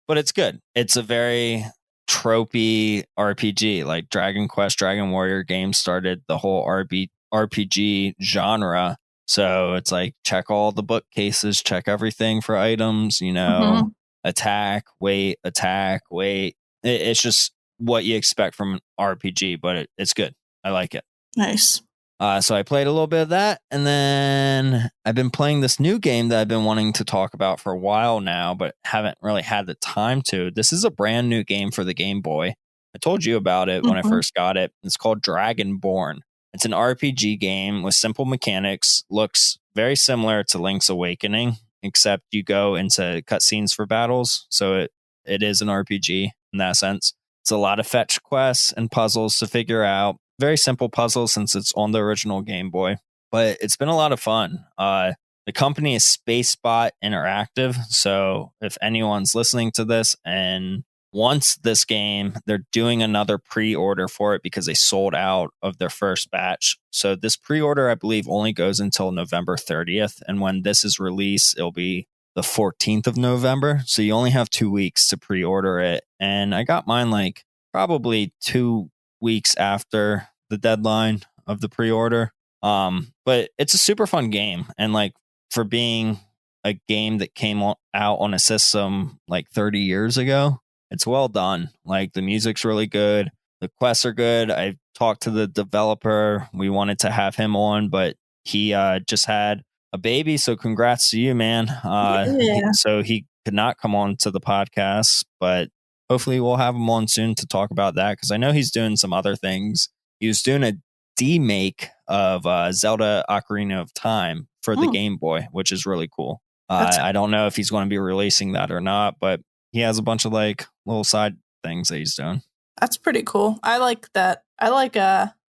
But it's good. It's a very tropey RPG. Like Dragon Quest, Dragon Warrior games started the whole RPG genre. So it's like check all the bookcases, check everything for items, attack, wait. It's just what you expect from an RPG, but it's good. I like it. Nice. So I played a little bit of that, and then I've been playing this new game that I've been wanting to talk about for a while now, but haven't really had the time to. This is a brand new game for the Game Boy. I told you about it when I first got it. It's called Dragonborn. It's an RPG game with simple mechanics, looks very similar to Link's Awakening, except you go into cutscenes for battles. So it is an RPG in that sense. It's a lot of fetch quests and puzzles to figure out. Very simple puzzle since it's on the original Game Boy, but it's been a lot of fun. The company is SpaceBot Interactive, so if anyone's listening to this and wants this game, they're doing another pre-order for it because they sold out of their first batch. So this pre-order, I believe, only goes until November 30th, and when this is released, it'll be the 14th of November. So you only have 2 weeks to pre-order it, and I got mine like probably 2 weeks after the deadline of the pre-order. But it's a super fun game, and like for being a game that came out on a system like 30 years ago, it's well done. Like the music's really good, the quests are good. I talked to the developer. We wanted to have him on, but he just had a baby, so congrats to you, man. So he could not come on to the podcast, but hopefully we'll have him on soon to talk about that, because I know he's doing some other things. He was doing a demake of Zelda Ocarina of Time for the Game Boy, which is really cool. I don't know if he's going to be releasing that or not, but he has a bunch of like little side things that he's doing. That's pretty cool. I like that. I like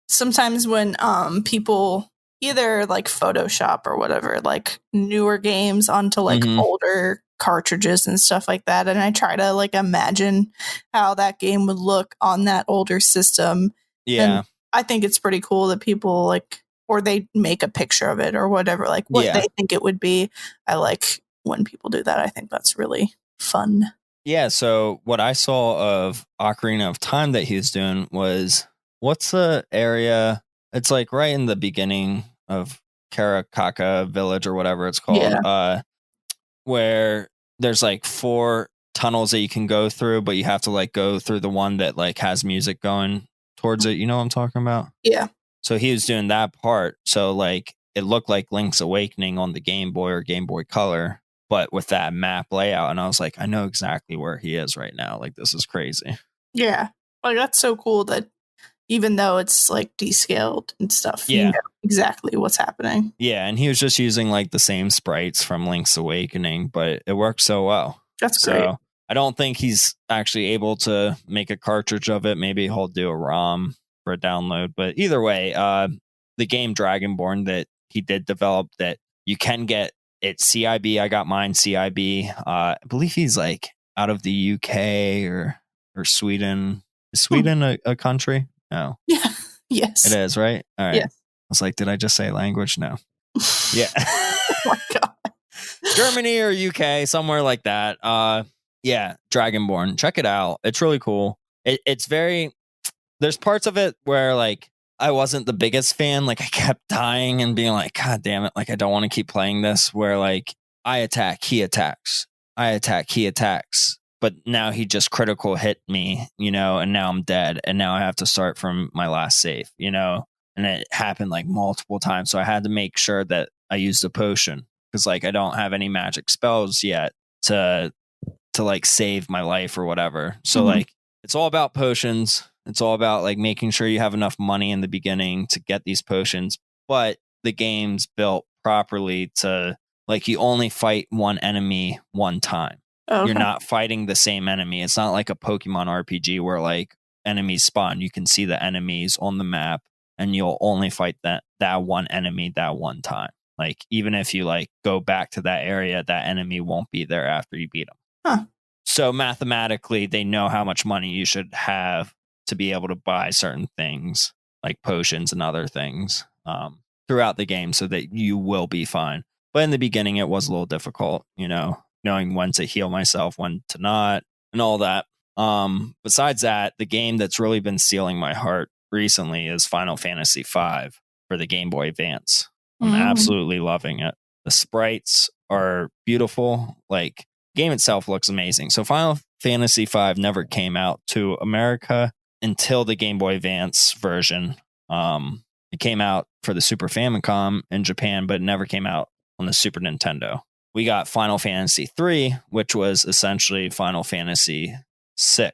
sometimes when people either like Photoshop or whatever, like newer games onto like older cartridges and stuff like that, and I try to like imagine how that game would look on that older system. Yeah. And I think it's pretty cool that people like, or they make a picture of it or whatever, like what they think it would be. I like when people do that. I think that's really fun. Yeah, so what I saw of Ocarina of Time that he was doing was, what's the area? It's like right in the beginning of Karakaka Village or whatever it's called, where there's like 4 tunnels that you can go through, but you have to like go through the one that like has music going towards it. You know what I'm talking about? Yeah. So he was doing that part. So like it looked like Link's Awakening on the Game Boy or Game Boy Color, but with that map layout. And I was like, I know exactly where he is right now. Like, this is crazy. Yeah. Like, that's so cool that even though it's like descaled and stuff. Yeah. You know exactly what's happening. Yeah, and he was just using like the same sprites from Link's Awakening, but it worked so well. That's great. So I don't think he's actually able to make a cartridge of it. Maybe he'll do a ROM for a download. But either way, the game Dragonborn that he did develop, that you can get it CIB. I got mine CIB. I believe he's like out of the UK or Sweden. Is Sweden a country? No. Yeah. Yes. It is, right? All right. Yes. I was like, did I just say language? No. Yeah. Oh my God. Germany or UK, somewhere like that. Yeah, Dragonborn. Check it out. It's really cool. It's very, there's parts of it where like I wasn't the biggest fan. Like I kept dying and being like, God damn it. Like I don't want to keep playing this, where like I attack, he attacks. I attack, he attacks. But now he just critical hit me, you know, and now I'm dead. And now I have to start from my last save, you know, and it happened like multiple times. So I had to make sure that I used a potion, because like I don't have any magic spells yet to like save my life or whatever. So like it's all about potions. It's all about like making sure you have enough money in the beginning to get these potions. But the game's built properly to like you only fight one enemy one time. Okay. You're not fighting the same enemy. It's not like a Pokemon RPG where like enemies spawn. You can see the enemies on the map and you'll only fight that one enemy that one time. Like even if you like go back to that area, that enemy won't be there after you beat them. Huh. So mathematically, they know how much money you should have to be able to buy certain things like potions and other things throughout the game so that you will be fine. But in the beginning, it was a little difficult, you know, knowing when to heal myself, when to not, and all that. Besides that, the game that's really been stealing my heart recently is Final Fantasy V for the Game Boy Advance. I'm absolutely loving it. The sprites are beautiful. Like, game itself looks amazing. So Final Fantasy V never came out to America until the Game Boy Advance version. It came out for the Super Famicom in Japan, but it never came out on the Super Nintendo. We got Final Fantasy III, which was essentially Final Fantasy VI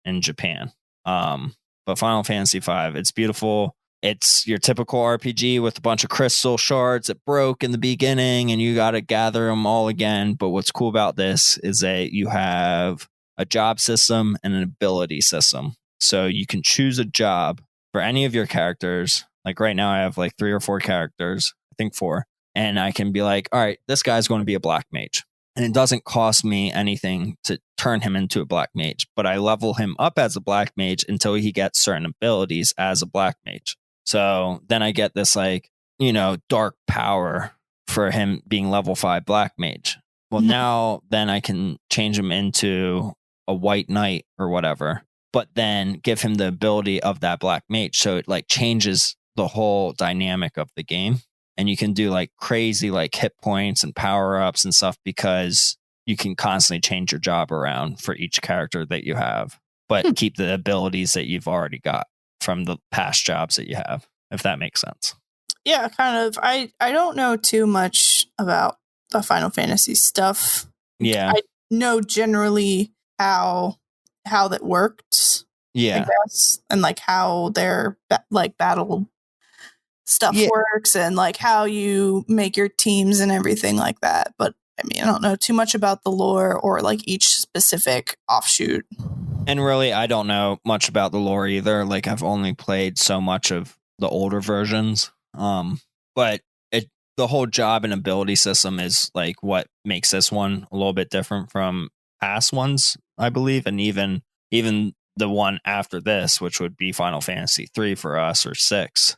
in Japan. But Final Fantasy V, it's beautiful. It's your typical RPG with a bunch of crystal shards that broke in the beginning and you got to gather them all again. But what's cool about this is that you have a job system and an ability system. So you can choose a job for any of your characters. Like right now I have like 3 or 4 characters, I think 4. And I can be like, all right, this guy's going to be a black mage. And it doesn't cost me anything to turn him into a black mage. But I level him up as a black mage until he gets certain abilities as a black mage. So then I get this like, you know, dark power for him being level 5 black mage. Well, now then I can change him into a white knight or whatever, but then give him the ability of that black mage. So it like changes the whole dynamic of the game. And you can do like crazy like hit points and power ups and stuff because you can constantly change your job around for each character that you have, but keep the abilities that you've already got from the past jobs that you have, if that makes sense. Yeah, kind of. I don't know too much about the Final Fantasy stuff. Yeah. I know generally how that worked. Yeah. I guess, and like how their like battle stuff works and like how you make your teams and everything like that. But I mean, I don't know too much about the lore or like each specific offshoot. And really, I don't know much about the lore either. Like I've only played so much of the older versions. But the whole job and ability system is like what makes this one a little bit different from past ones, I believe. And even the one after this, which would be Final Fantasy 3 for us or 6,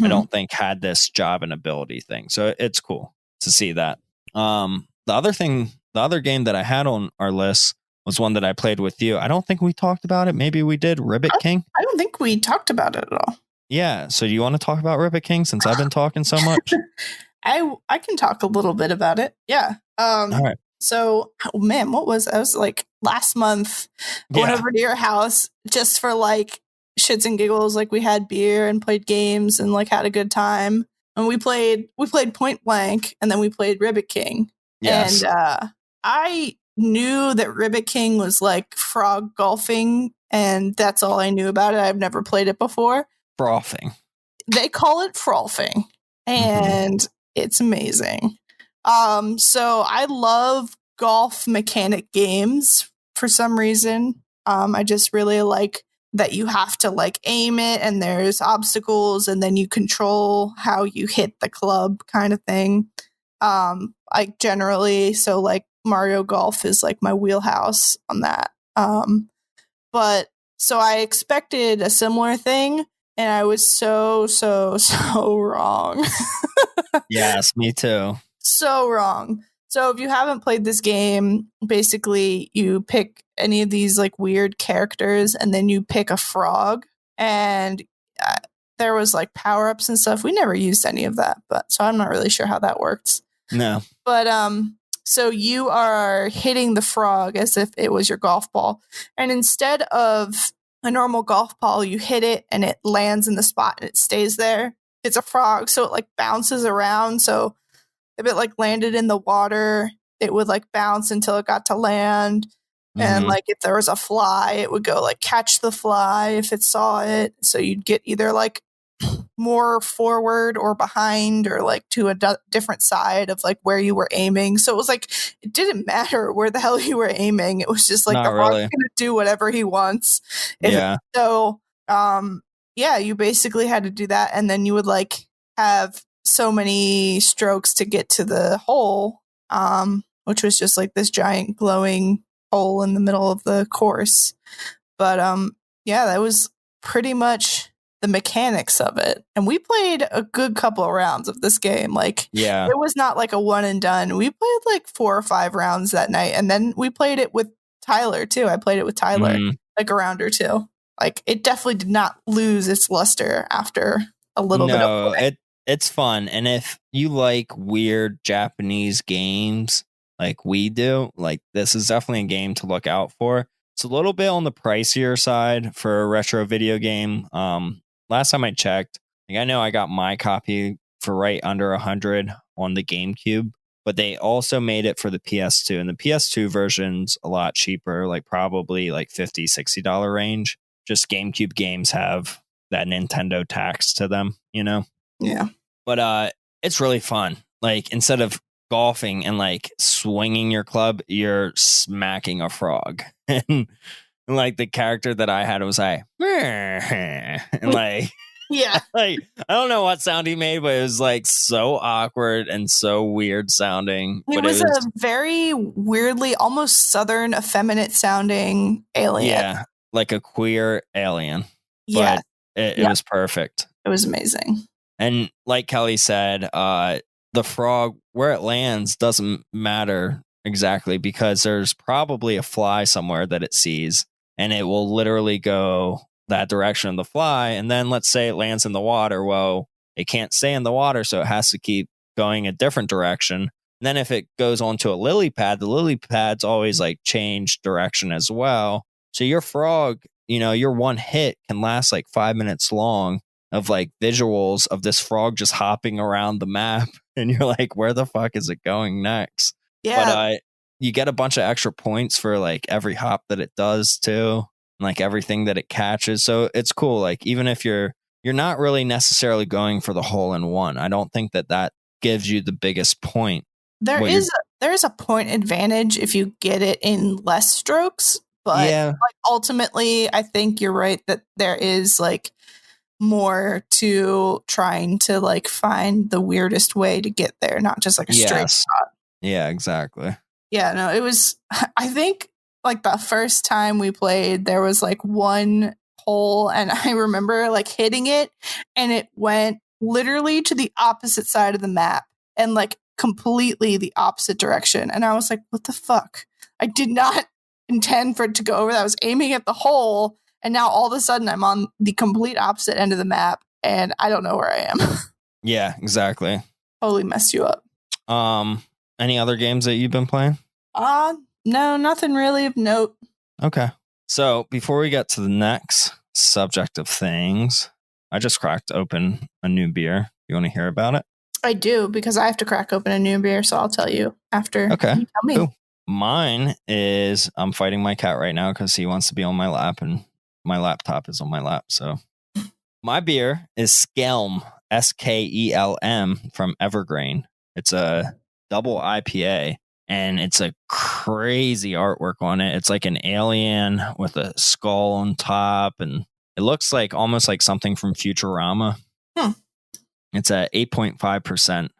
I don't think had this job and ability thing. So it's cool to see that. The other game that I had on our list was one that I played with you. I don't think we talked about it. Maybe we did. Ribbit King. I don't think we talked about it at all. Yeah. So do you want to talk about Ribbit King since I've been talking so much? I can talk a little bit about it. Yeah. All right. So, man, I was like last month, I went over to your house just for like shits and giggles. Like we had beer and played games and like had a good time. And we played Point Blank and then we played Ribbit King. Yes. And I knew that Ribbit King was like frog golfing, and that's all I knew about it. I've never played it before. Frothing. They call it frothing, and it's amazing. So I love golf mechanic games for some reason. I just really like that you have to like aim it and there's obstacles and then you control how you hit the club kind of thing. Like generally, so like Mario Golf is like my wheelhouse on that. But so I expected a similar thing and I was so wrong. Yes, me too. So wrong. So if you haven't played this game, basically you pick any of these like weird characters and then you pick a frog, and there was like power-ups and stuff. We never used any of that, but so I'm not really sure how that works. No. But so you are hitting the frog as if it was your golf ball, and instead of a normal golf ball, you hit it and it lands in the spot and it stays there. It's a frog, so it like bounces around. So if it like landed in the water, it would like bounce until it got to land. And like if there was a fly, it would go like catch the fly if it saw it. So you'd get either like more forward or behind or like to a different side of like where you were aiming. So it was like it didn't matter where the hell you were aiming. It was just like Not the frog's really. gonna do whatever he wants. So yeah, you basically had to do that, and then you would like have so many strokes to get to the hole, which was just like this giant glowing hole in the middle of the course. But yeah, that was pretty much the mechanics of it. And we played a good couple of rounds of this game. Like, it was not like a one and done. We played like 4 or 5 rounds that night, and then we played it with Tyler too. I played it with Tyler like a round or two. Like, it definitely did not lose its luster after a little bit of play. It's fun. And if you like weird Japanese games like we do, like this is definitely a game to look out for. It's a little bit on the pricier side for a retro video game. Last time I checked, like I know I got my copy for right under 100 on the GameCube, but they also made it for the PS2, and the PS2 version's a lot cheaper, like probably like $50-$60 range. Just GameCube games have that Nintendo tax to them, you know? Yeah. But it's really fun. Like instead of golfing and like swinging your club, you're smacking a frog. And like the character that I had was like, and like, yeah, like I don't know what sound he made, but it was like so awkward and so weird sounding. It was a very weirdly, almost southern, effeminate sounding alien. Yeah, like a queer alien. Yeah, but it was perfect. It was amazing. And like Kelly said, the frog, where it lands doesn't matter exactly, because there's probably a fly somewhere that it sees, and it will literally go that direction of the fly. And then let's say it lands in the water. Well, it can't stay in the water, so it has to keep going a different direction. And then if it goes onto a lily pad, the lily pad's always like change direction as well. So your frog, you know, your one hit can last like 5 minutes long of like visuals of this frog just hopping around the map, and you're like, where the fuck is it going next? Yeah. But you get a bunch of extra points for like every hop that it does too, and like everything that it catches. So it's cool. Like even if you're not really necessarily going for the hole in one, I don't think that gives you the biggest point. There is a point advantage if you get it in less strokes, but like ultimately I think you're right that there is like more to trying to like find the weirdest way to get there, not just like a straight shot. Yeah, exactly. Yeah, no, it was, I think like the first time we played, there was like one hole, and I remember like hitting it, and it went literally to the opposite side of the map and like completely the opposite direction. And I was like, what the fuck? I did not intend for it to go over that. I was aiming at the hole, and now all of a sudden I'm on the complete opposite end of the map, and I don't know where I am. Yeah, exactly. Totally messed you up. Any other games that you've been playing? No, nothing really of note. Okay. So before we get to the next subject of things, I just cracked open a new beer. You want to hear about it? I do, because I have to crack open a new beer, so I'll tell you after. Okay. You tell me. Cool. Mine is I'm fighting my cat right now because he wants to be on my lap and my laptop is on my lap. So my beer is Skelm, Skelm from Evergreen. It's a double IPA and it's a crazy artwork on it. It's like an alien with a skull on top and it looks like almost like something from Futurama. It's at 8.5% and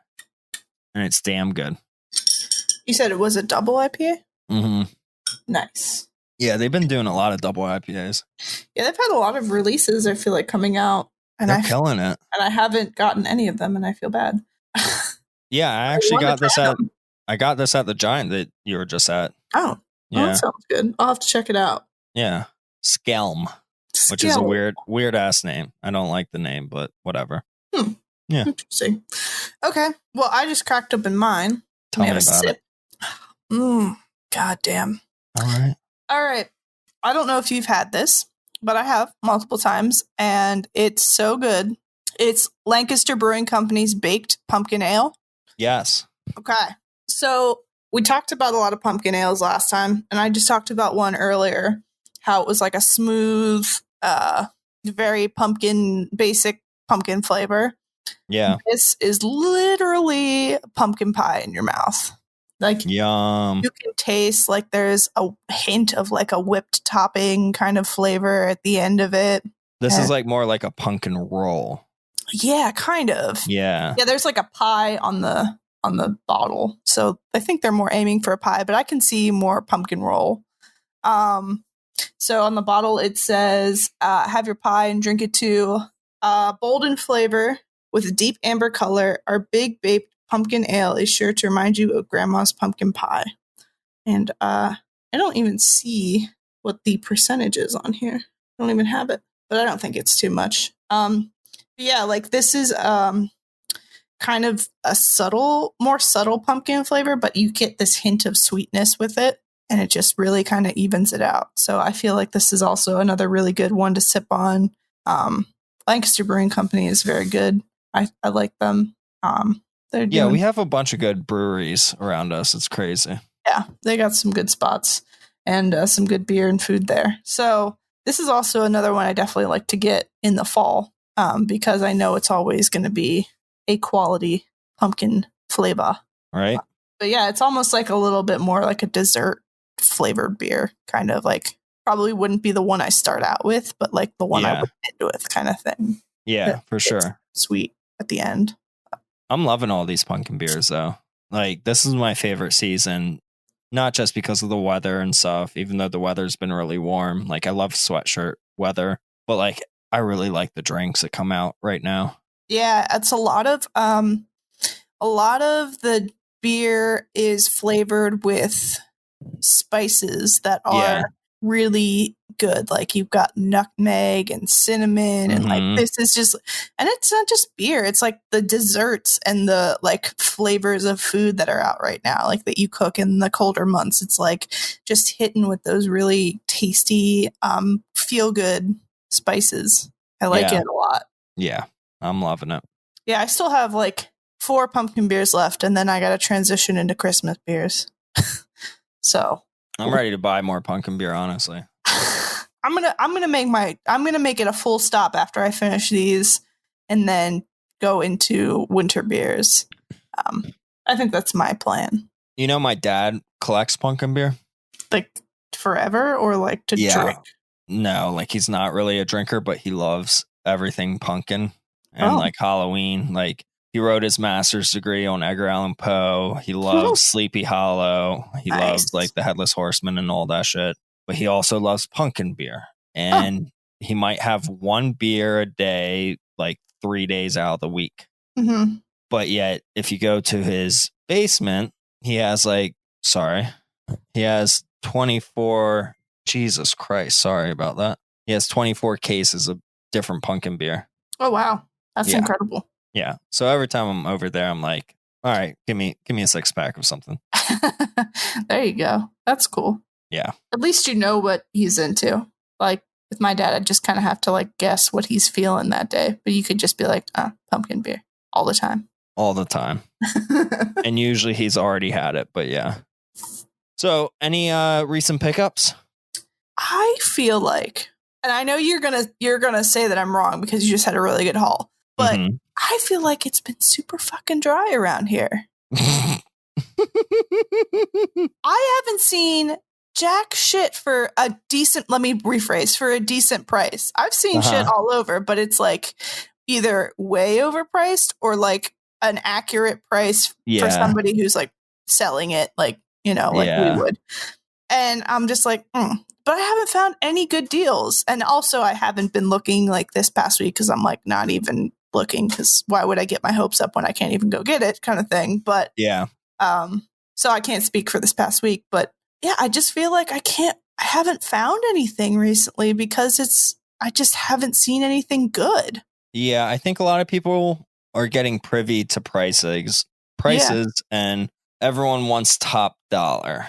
it's damn good. You said it was a double IPA? Mm-hmm. Nice. Yeah, they've been doing a lot of double IPAs. Yeah, they've had a lot of releases, I feel like, coming out. And They're killing it. And I haven't gotten any of them, and I feel bad. Yeah, I actually got this at the Giant that you were just at. Oh, yeah. Well, that sounds good. I'll have to check it out. Yeah. Skelm, which is a weird ass name. I don't like the name, but whatever. Yeah. Interesting. Okay. Well, I just cracked open mine. Tell me about it. God damn. All right. I don't know if you've had this, but I have multiple times, and it's so good. It's Lancaster Brewing Company's Baked Pumpkin Ale. Yes. Okay. So we talked about a lot of pumpkin ales last time, and I just talked about one earlier, how it was like a smooth, very basic pumpkin flavor. Yeah. This is literally pumpkin pie in your mouth. Like, yum. You can taste like there's a hint of like a whipped topping kind of flavor at the end of it. This is like more like a pumpkin roll. Yeah, kind of. Yeah. Yeah, there's like a pie on the bottle. So I think they're more aiming for a pie, but I can see more pumpkin roll. So on the bottle it says, have your pie and drink it too. Bold in flavor with a deep amber color, our big baked pumpkin ale is sure to remind you of grandma's pumpkin pie. And I don't even see what the percentage is on here. I don't even have it, but I don't think it's too much. Yeah, like this is kind of a more subtle pumpkin flavor, but you get this hint of sweetness with it, and it just really kind of evens it out. So I feel like this is also another really good one to sip on. Lancaster Brewing Company is very good. I like them. We have a bunch of good breweries around us. It's crazy. Yeah, they got some good spots and some good beer and food there. So this is also another one I definitely like to get in the fall because I know it's always going to be a quality pumpkin flavor. Right. But yeah, it's almost like a little bit more like a dessert flavored beer, kind of like probably wouldn't be the one I start out with, but like the one I would end with kind of thing. Yeah, for sure. Sweet at the end. I'm loving all these pumpkin beers though. Like this is my favorite season, not just because of the weather and stuff, even though the weather's been really warm. Like I love sweatshirt weather, but like I really like the drinks that come out right now. Yeah, it's a lot of the beer is flavored with spices that are really good. Like you've got nutmeg and cinnamon and like this is just, and it's not just beer, it's like the desserts and the like flavors of food that are out right now, like that you cook in the colder months. It's like just hitting with those really tasty feel good spices. I like it a lot. Yeah, I'm loving it. Yeah, I still have like 4 pumpkin beers left, and then I got to transition into Christmas beers. So I'm ready to buy more pumpkin beer, honestly. I'm gonna make it a full stop after I finish these, and then go into winter beers. I think that's my plan. You know, my dad collects pumpkin beer. Like forever, or like to drink? No, like he's not really a drinker, but he loves everything pumpkin and like Halloween. Like he wrote his master's degree on Edgar Allan Poe. He loves Sleepy Hollow. He loves like the Headless Horseman and all that shit. But he also loves pumpkin beer. And he might have 1 beer a day, like 3 days out of the week. Mm-hmm. But yet, if you go to his basement, he has 24. Jesus Christ. Sorry about that. He has 24 cases of different pumpkin beer. Oh, wow. That's incredible. Yeah. So every time I'm over there, I'm like, all right, give me a 6-pack of something. There you go. That's cool. Yeah. At least you know what he's into. Like with my dad, I just kind of have to like guess what he's feeling that day. But you could just be like, pumpkin beer all the time. All the time. And usually he's already had it, but yeah. So, any recent pickups? I feel like, and I know you're gonna say that I'm wrong because you just had a really good haul, but I feel like it's been super fucking dry around here. I haven't seen jack shit for a decent, let me rephrase, for a decent price. I've seen shit all over, but it's like either way overpriced or like an accurate price for somebody who's like selling it, like, you know, like we would. And I'm just like, but I haven't found any good deals. And also I haven't been looking like this past week because I'm like not even looking because why would I get my hopes up when I can't even go get it kind of thing. But so I can't speak for this past week, but yeah, I just feel like I haven't found anything recently because I just haven't seen anything good. Yeah, I think a lot of people are getting privy to prices and everyone wants top dollar.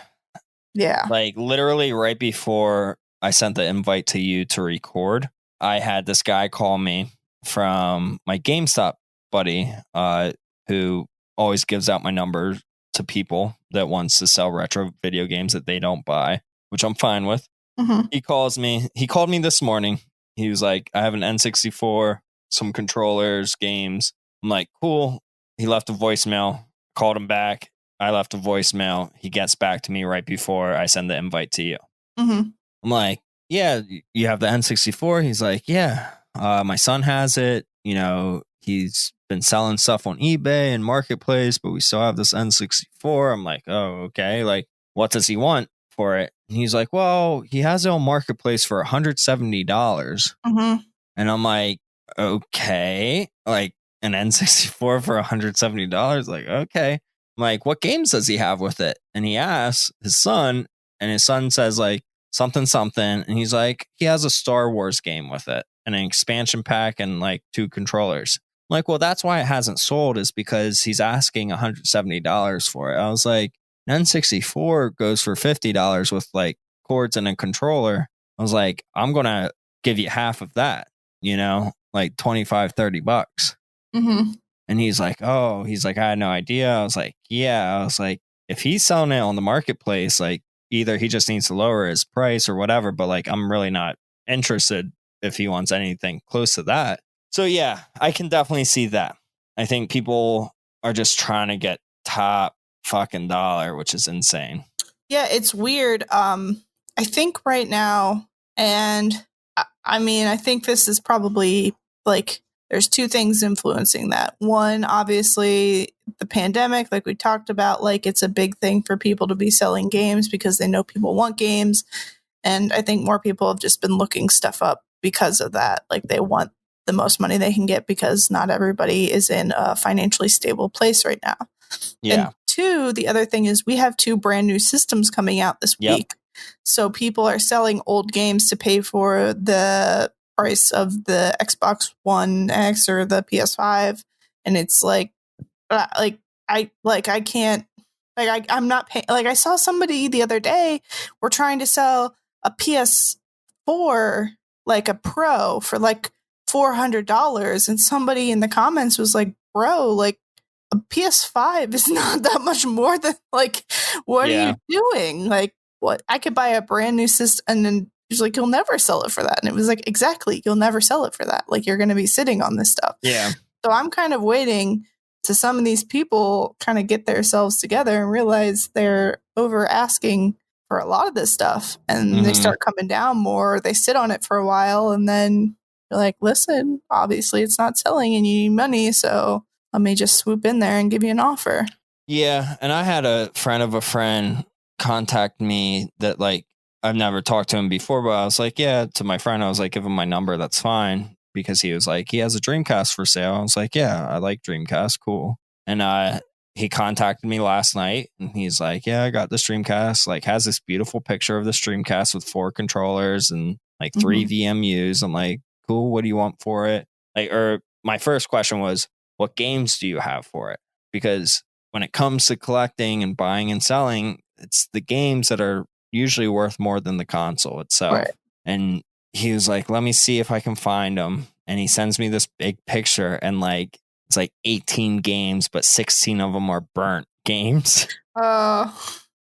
Yeah. Like literally right before I sent the invite to you to record, I had this guy call me from my GameStop buddy, who always gives out my number to people that wants to sell retro video games that they don't buy, which I'm fine with. He called me this morning. He was like, I have an N64, some controllers, games. I'm like, cool. He left a voicemail, called him back. I left a voicemail. He gets back to me right before I send the invite to you. I'm like, yeah, you have the N64? He's like, yeah, my son has it. You know, he's been selling stuff on eBay and Marketplace, but we still have this N64. I'm like, oh, okay. Like, what does he want for it? And he's like, well, he has it on Marketplace for $170. And I'm like, okay, like an N64 for $170. Like, okay. I'm like, what games does he have with it? And he asks his son, and his son says like something. And he's like, he has a Star Wars game with it and an expansion pack and like 2 controllers. I'm like, well, that's why it hasn't sold, is because he's asking $170 for it. I was like, N64 goes for $50 with like cords and a controller. I was like, I'm going to give you half of that, you know, like $25-$30. And he's like, oh, I had no idea. I was like, yeah. I was like, if he's selling it on the marketplace, like either he just needs to lower his price or whatever, but like I'm really not interested if he wants anything close to that. So yeah, I can definitely see that. I think people are just trying to get top fucking dollar, which is insane. Yeah, it's weird. I think right now, and I mean, I think this is probably like, there's 2 things influencing that. One, obviously, the pandemic, like we talked about, like it's a big thing for people to be selling games because they know people want games. And I think more people have just been looking stuff up because of that. Like they want the most money they can get because not everybody is in a financially stable place right now. Yeah. And 2, the other thing is we have 2 brand new systems coming out this week. So people are selling old games to pay for the price of the Xbox One X or the PS5, and it's like I can't, like I'm not paying. Like I saw somebody the other day were trying to sell a PS4, like a Pro, for like $400, and somebody in the comments was like, bro, like a PS5 is not that much more than, like, what are you doing? Like, what? I could buy a brand new system, and then he's like, you'll never sell it for that. And it was like, exactly, you'll never sell it for that. Like, you're going to be sitting on this stuff. Yeah. So I'm kind of waiting to some of these people kind of get themselves together and realize they're over asking for a lot of this stuff, and they start coming down more. They sit on it for a while, and then you're like, listen, obviously it's not selling and you need money, so let me just swoop in there and give you an offer. Yeah. And I had a friend of a friend contact me that, like, I've never talked to him before, but I was like, yeah, to my friend, I was like, give him my number. That's fine. Because he was like, he has a Dreamcast for sale. I was like, yeah, I like Dreamcast. Cool. And he contacted me last night and he's like, yeah, I got this Dreamcast. Like, has this beautiful picture of this Dreamcast with 4 controllers and like 3 VMUs. I'm like, cool. What do you want for it? Like, or my first question was, what games do you have for it? Because when it comes to collecting and buying and selling, it's the games that are usually worth more than the console itself. Right. And he was like, let me see if I can find them. And he sends me this big picture, and like, it's like 18 games, but 16 of them are burnt games.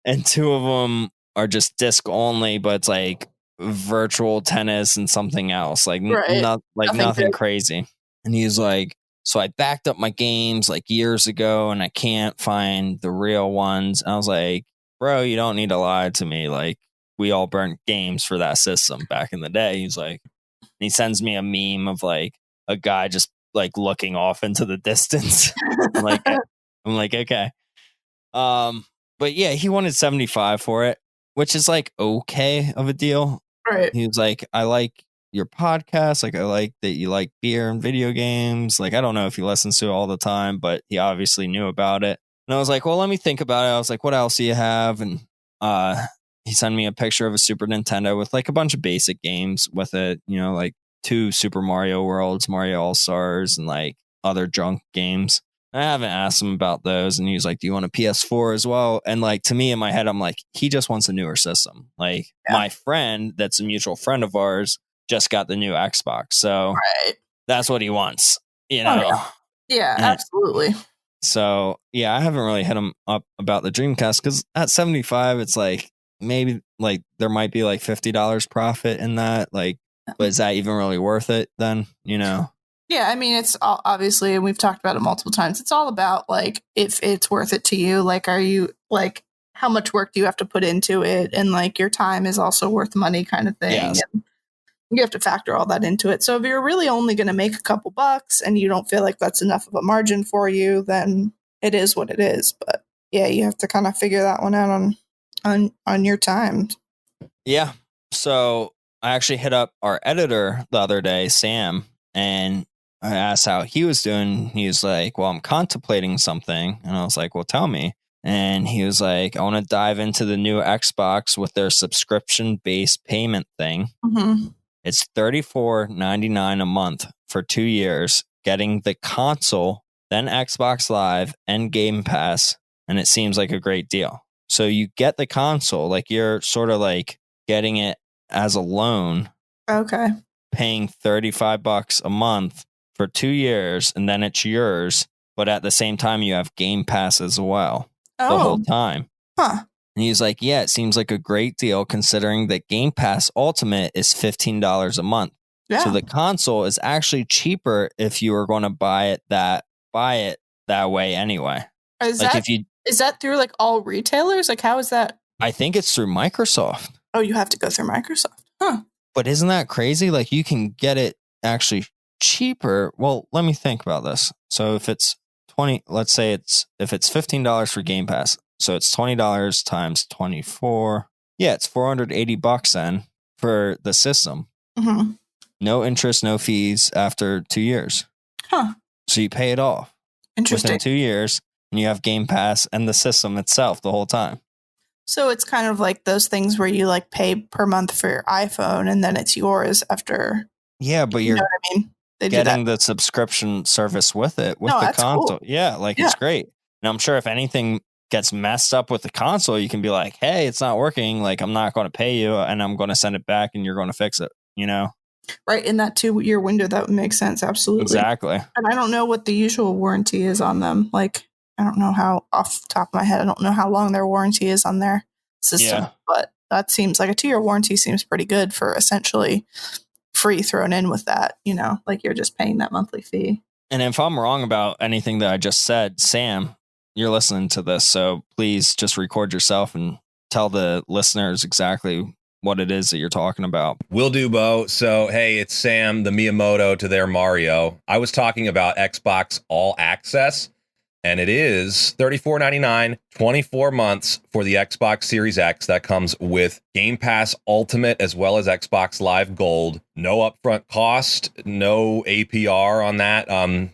and 2 of them are just disc only, but it's like virtual tennis and something else, like Right. Nothing nothing big. crazy. And he's like, so I backed up my games like years ago and I can't find the real ones. And I was like, bro, you don't need to lie to me. Like, we all burnt games for that system back in the day. He's like, and he sends me a meme of like a guy just like looking off into the distance. I'm like, okay. But yeah, he wanted 75 for it, which is like okay of a deal. Right. He was like, I like your podcast. Like, I like that you like beer and video games. Like, I don't know if he listens to it all the time, but he obviously knew about it. And I was like, well, let me think about it. I was like, what else do you have? And he sent me a picture of a Super Nintendo with like a bunch of basic games with it, you know, like 2 Super Mario Worlds, Mario All-Stars, and like other junk games. I haven't asked him about those. And he was like, do you want a PS4 as well? And like, to me in my head, I'm like, he just wants a newer system. Like my friend, that's a mutual friend of ours, just got the new Xbox. So that's what he wants, you know? Oh, yeah, absolutely. So yeah, I haven't really hit him up about the Dreamcast because at 75, it's like, maybe like there might be like $50 profit in that. Like, but is that even really worth it then, you know? Yeah, I mean, it's obviously, and we've talked about it multiple times, it's all about, like, if it's worth it to you. Like, are you, like, how much work do you have to put into it? And, like, your time is also worth money kind of thing. Yes. And you have to factor all that into it. So if you're really only going to make a couple bucks and you don't feel like that's enough of a margin for you, then it is what it is. But, yeah, you have to kind of figure that one out on your time. Yeah. So I actually hit up our editor the other day, Sam, and I asked how he was doing. He was like, well, I'm contemplating something. And I was like, well, tell me. And he was like, I want to dive into the new Xbox with their subscription-based payment thing. Mm-hmm. It's $34.99 a month for 2 years, getting the console, then Xbox Live and Game Pass. And it seems like a great deal. So you get the console, like you're sort of like getting it as a loan. Okay. Paying $35 a month for 2 years, and then it's yours. But at the same time, you have Game Pass as well the whole time. Huh. And he's like, yeah, it seems like a great deal considering that Game Pass Ultimate is $15 a month. Yeah. So the console is actually cheaper if you were going to buy it that way anyway. Is like that through like all retailers? Like, how is that? I think it's through Microsoft. Oh, you have to go through Microsoft. Huh. But isn't that crazy? Like, you can get it actually cheaper. Well, let me think about this. So if it's let's say if it's $15 for Game Pass, so it's $20 times 24. Yeah, it's $480 then for the system. Mm-hmm. No interest, no fees after 2 years. Huh. So you pay it off within 2 years, and you have Game Pass and the system itself the whole time. So it's kind of like those things where you like pay per month for your iPhone and then it's yours after. Yeah, but you know what I mean? They getting the subscription service with it, with the console. Cool. Yeah, like it's great. And I'm sure if anything gets messed up with the console, you can be like, hey, it's not working. Like, I'm not going to pay you and I'm going to send it back and you're going to fix it, you know? Right. In that 2-year window, that would make sense. Absolutely. Exactly. And I don't know what the usual warranty is on them. Like, I don't know how, off the top of my head, I don't know how long their warranty is on their system. Yeah. But that seems like a 2-year warranty seems pretty good for essentially free thrown in with that, you know, like you're just paying that monthly fee. And if I'm wrong about anything that I just said, Sam, you're listening to this, so please just record yourself and tell the listeners exactly what it is that you're talking about. Will do, Beau. So, hey, it's Sam, the Miyamoto to their Mario. I was talking about Xbox All Access, and it is $34.99, 24 months for the Xbox Series X. That comes with Game Pass Ultimate as well as Xbox Live Gold. No upfront cost, no APR on that.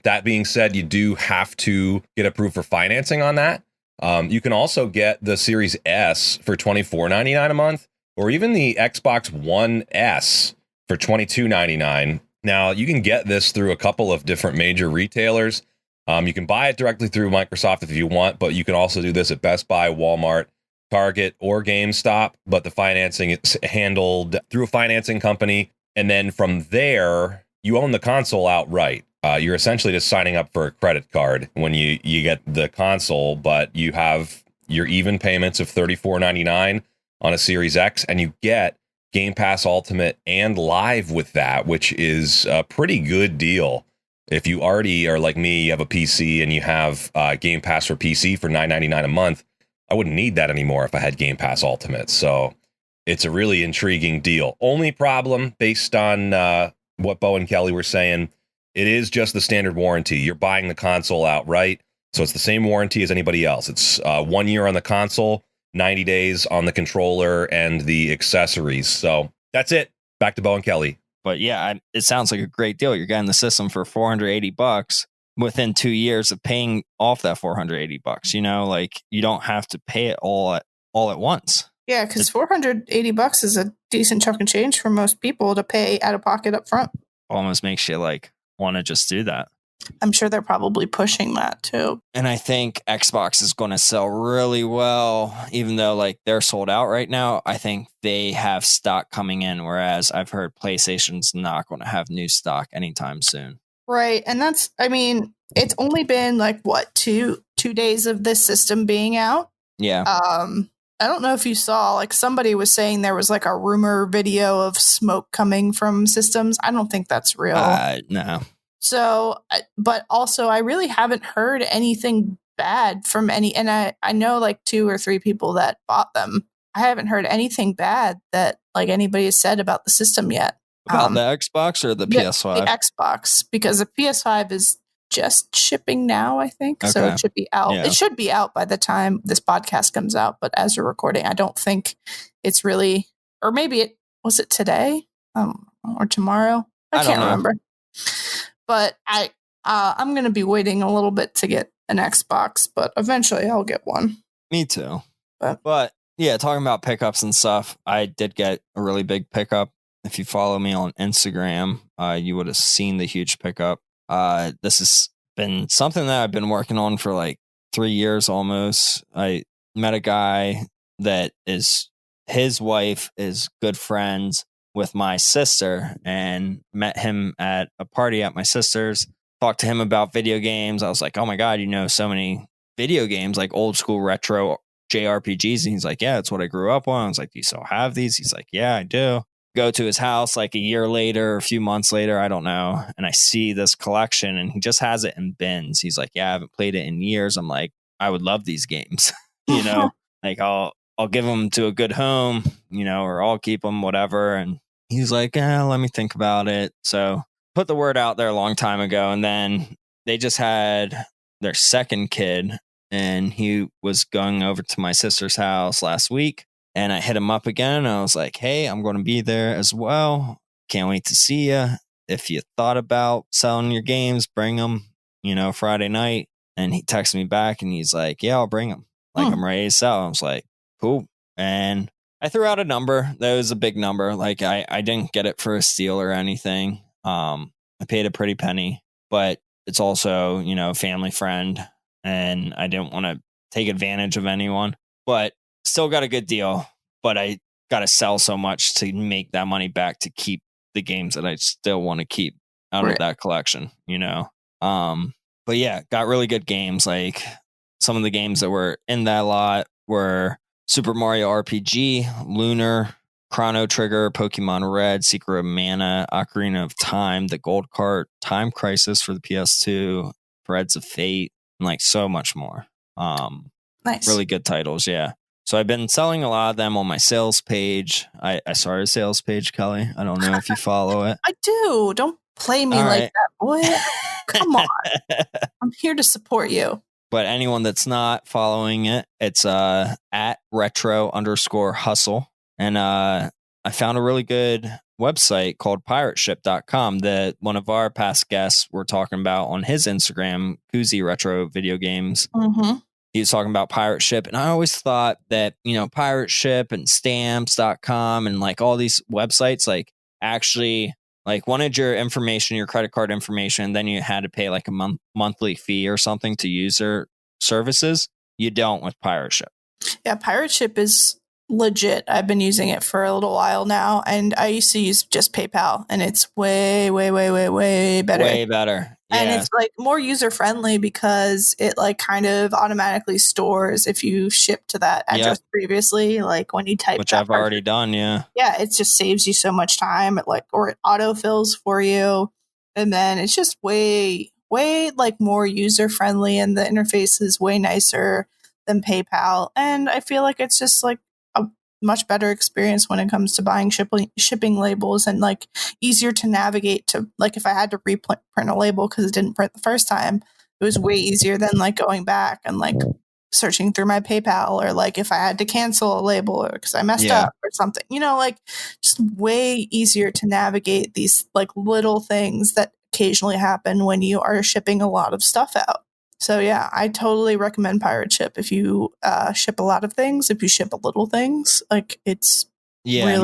That being said, you do have to get approved for financing on that. You can also get the Series S for $24.99 a month, or even the Xbox One S for $22.99. Now, you can get this through a couple of different major retailers. You can buy it directly through Microsoft if you want, but you can also do this at Best Buy, Walmart, Target, or GameStop. But the financing is handled through a financing company. And then from there, you own the console outright. You're essentially just signing up for a credit card when you get the console, but you have your even payments of $34.99 on a Series X, and you get Game Pass Ultimate and Live with that, which is a pretty good deal. If you already are like me, you have a PC and you have Game Pass for PC for $9.99 a month, I wouldn't need that anymore if I had Game Pass Ultimate. So it's a really intriguing deal. Only problem, based on what Beau and Kelly were saying, it is just the standard warranty. You're buying the console outright, so it's the same warranty as anybody else. It's 1 year on the console, 90 days on the controller and the accessories. So that's it. Back to Beau and Kelly. But yeah, it sounds like a great deal. You're getting the system for $480 within 2 years of paying off that $480. You know, like you don't have to pay it all at once. Yeah, because $480 is a decent chunk of change for most people to pay out of pocket up front. Almost makes you like want to just do that. I'm sure they're probably pushing that too. And I think Xbox is going to sell really well, even though like they're sold out right now. I think they have stock coming in, whereas I've heard PlayStation's not going to have new stock anytime soon. Right. And it's only been like what, two days of this system being out. Yeah. I don't know if you saw, like somebody was saying there was like a rumor video of smoke coming from systems. I don't think that's real. No. So, but also I really haven't heard anything bad from any, and I know like 2 or 3 people that bought them. I haven't heard anything bad that like anybody has said about the system yet. About the Xbox or the PS5? The Xbox, because the PS5 is just shipping now, I think. Okay. So it should be out. Yeah. It should be out by the time this podcast comes out. But as we're recording, I don't think it's really, or maybe was it today or tomorrow? I can't remember. But I'm going to be waiting a little bit to get an Xbox, but eventually I'll get one. Me too. But yeah, talking about pickups and stuff, I did get a really big pickup. If you follow me on Instagram, you would have seen the huge pickup. This has been something that I've been working on for like 3 years almost. I met a guy that his wife is good friends with my sister, and met him at a party at my sister's. Talked to him about video games. I was like, oh my God, you know so many video games, like old school retro JRPGs. And he's like, yeah, it's what I grew up on. I was like, do you still have these? He's like, yeah, I do. Go to his house like a year later, a few months later, I don't know. And I see this collection and he just has it in bins. He's like, yeah, I haven't played it in years. I'm like, I would love these games. You know, like I'll give them to a good home, you know, or I'll keep them, whatever. And he's like, let me think about it. So put the word out there a long time ago. And then they just had their second kid, and he was going over to my sister's house last week. And I hit him up again. And I was like, hey, I'm going to be there as well. Can't wait to see you. If you thought about selling your games, bring them, you know, Friday night. And he texted me back and he's like, yeah, I'll bring them. Like, I'm ready to sell. I was like, cool. And I threw out a number. That was a big number. Like I didn't get it for a steal or anything. I paid a pretty penny, but it's also, you know, family friend, and I didn't want to take advantage of anyone, but still got a good deal. But I got to sell so much to make that money back to keep the games that I still want to keep out of that collection, you know? But yeah, got really good games. Like some of the games that were in that lot were Super Mario RPG, Lunar, Chrono Trigger, Pokemon Red, Secret of Mana, Ocarina of Time, The Gold Cart, Time Crisis for the PS2, Threads of Fate, and like so much more. Nice. Really good titles, yeah. So I've been selling a lot of them on my sales page. I started a sales page, Kelly. I don't know if you follow it. I do. Don't play me like that, boy. Come on. I'm here to support you. But anyone that's not following it, it's at retro_hustle. And I found a really good website called pirateship.com that one of our past guests were talking about on his Instagram, Koozie Retro Video Games. Mm-hmm. He was talking about Pirate Ship. And I always thought that, you know, Pirate Ship and stamps.com and like all these websites, like actually like wanted your information, your credit card information, and then you had to pay like a monthly fee or something to use their services. You don't with Pirate Ship. Yeah, Pirate Ship is legit. I've been using it for a little while now, and I used to use just PayPal, and it's way, way, way, way, way better. Way better. And Yeah. it's like more user friendly because it like kind of automatically stores if you ship to that address previously, like when you type, which I've already done. Yeah. Yeah, it just saves you so much time. It autofills for you, and then it's just way, way like more user friendly, and the interface is way nicer than PayPal. And I feel like it's just like a much better experience when it comes to buying shipping labels, and like easier to navigate to, like if I had to reprint a label because it didn't print the first time, it was way easier than like going back and like searching through my PayPal, or like if I had to cancel a label or because I messed up or something, like just way easier to navigate these like little things that occasionally happen when you are shipping a lot of stuff out. So yeah, I totally recommend Pirate Ship if you ship a lot of things. If you ship a little things, like it's really and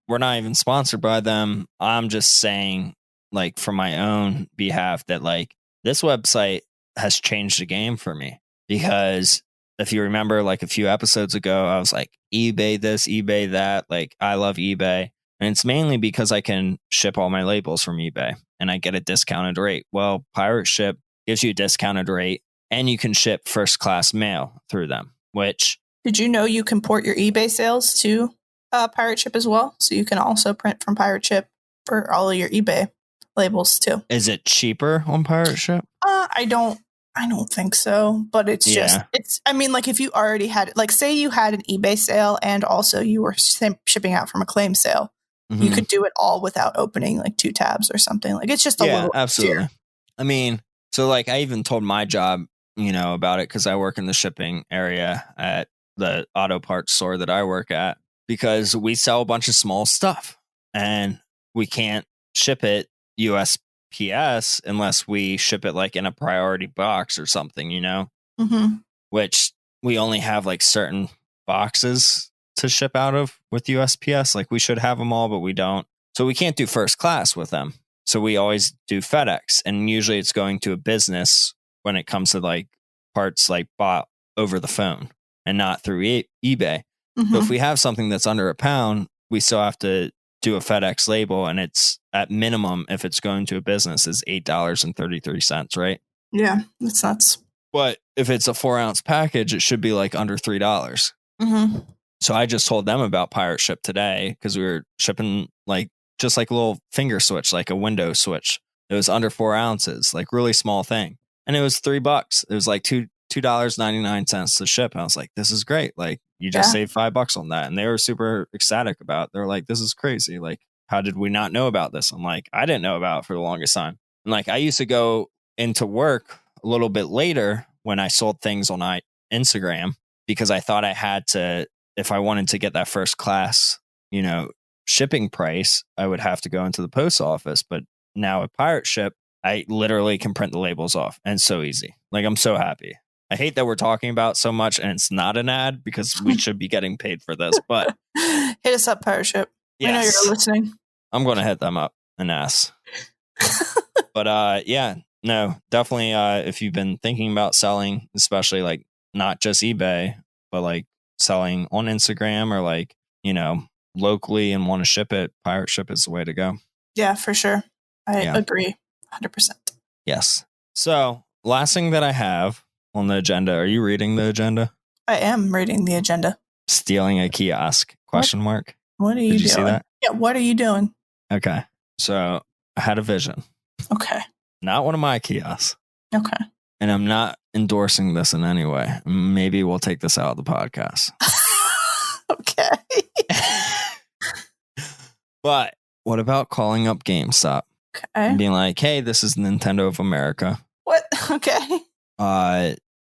we're not even sponsored by them. I'm just saying, like, for my own behalf, that like this website has changed the game for me, because if you remember, like a few episodes ago, I was like, eBay this, eBay that. Like, I love eBay, and it's mainly because I can ship all my labels from eBay and I get a discounted rate. Well, Pirate Ship gives you a discounted rate, and you can ship first class mail through them, which... Did you know you can port your eBay sales to Pirate Ship as well? So you can also print from Pirate Ship for all of your eBay labels too. Is it cheaper on Pirate Ship? I don't think so, but it's just, I mean, like if you already had, like say you had an eBay sale and also you were shipping out from a claim sale, you could do it all without opening like 2 tabs or something. Like it's just a little absolutely easier. I mean, so like I even told my job, about it, because I work in the shipping area at the auto parts store that I work at, because we sell a bunch of small stuff and we can't ship it USPS unless we ship it like in a priority box or something, which we only have like certain boxes to ship out of with USPS. Like we should have them all, but we don't. So we can't do first class with them. So we always do FedEx, and usually it's going to a business when it comes to like parts like bought over the phone and not through eBay. So if we have something that's under £1, we still have to do a FedEx label, and it's at minimum, if it's going to a business, is $8.33, right? Yeah, that's nuts. But if it's a 4-ounce package, it should be like under $3. So I just told them about Pirate Ship today, because we were shipping like just like a little finger switch, like a window switch. It was under 4 ounces, like really small thing. And it was $3. It was like $2.99 to ship. And I was like, this is great. Like you just saved $5 on that. And they were super ecstatic about it. They were like, this is crazy. Like, how did we not know about this? I'm like, I didn't know about it for the longest time. And like, I used to go into work a little bit later when I sold things on Instagram, because I thought I had to, if I wanted to get that first class, shipping price, I would have to go into the post office. But now at Pirate Ship, I literally can print the labels off, and it's so easy. Like, I'm so happy. I hate that we're talking about so much and it's not an ad, because we should be getting paid for this, but hit us up, Pirate Ship. Yes. I know you're listening. I'm going to hit them up and ask. But no, definitely. If you've been thinking about selling, especially like not just eBay, but like selling on Instagram or like, locally and want to ship it, Pirate Ship is the way to go. Yeah, for sure. I agree 100%. Yes. So last thing that I have on the agenda, are you reading the agenda? I am reading the agenda. Stealing a kiosk? Question mark. What are you doing? Did you see that? Yeah, what are you doing? Okay. So I had a vision. Okay. Not one of my kiosks. Okay. And I'm not endorsing this in any way. Maybe we'll take this out of the podcast. Okay. But what about calling up GameStop? Okay. And being like, hey, this is Nintendo of America. What? Okay.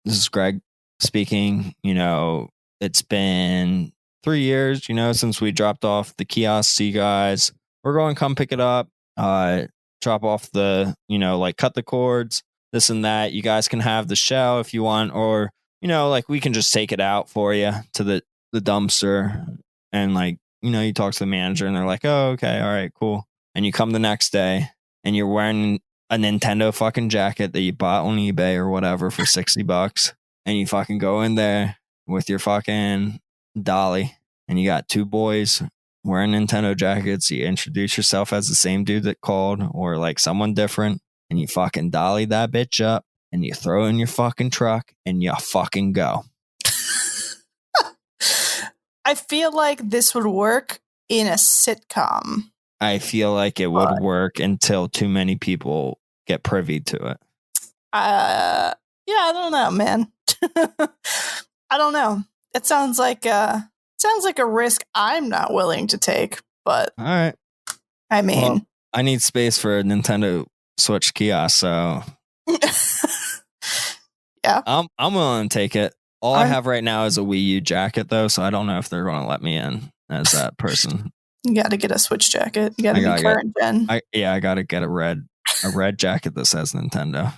This is Greg speaking. It's been 3 years, since we dropped off the kiosk to you guys. We're going to come pick it up, drop off the, like cut the cords, this and that. You guys can have the shell if you want, or, like we can just take it out for you to the dumpster. And like, you talk to the manager and they're like, oh, okay, all right, cool. And you come the next day and you're wearing a Nintendo fucking jacket that you bought on eBay or whatever for $60, and you fucking go in there with your fucking dolly and you got two boys wearing Nintendo jackets. You introduce yourself as the same dude that called or like someone different, and you fucking dolly that bitch up and you throw in your fucking truck and you fucking go. I feel like this would work in a sitcom. I feel like it would work until too many people get privy to it. Yeah, I don't know, man. I don't know. It sounds like a risk I'm not willing to take, but all right. I mean, well, I need space for a Nintendo Switch Kiosk, so yeah, I'm willing to take it. All I have right now is a Wii U jacket, though, so I don't know if they're going to let me in as that person. You got to get a Switch jacket. You got to be current gen. I got to get a red jacket that says Nintendo.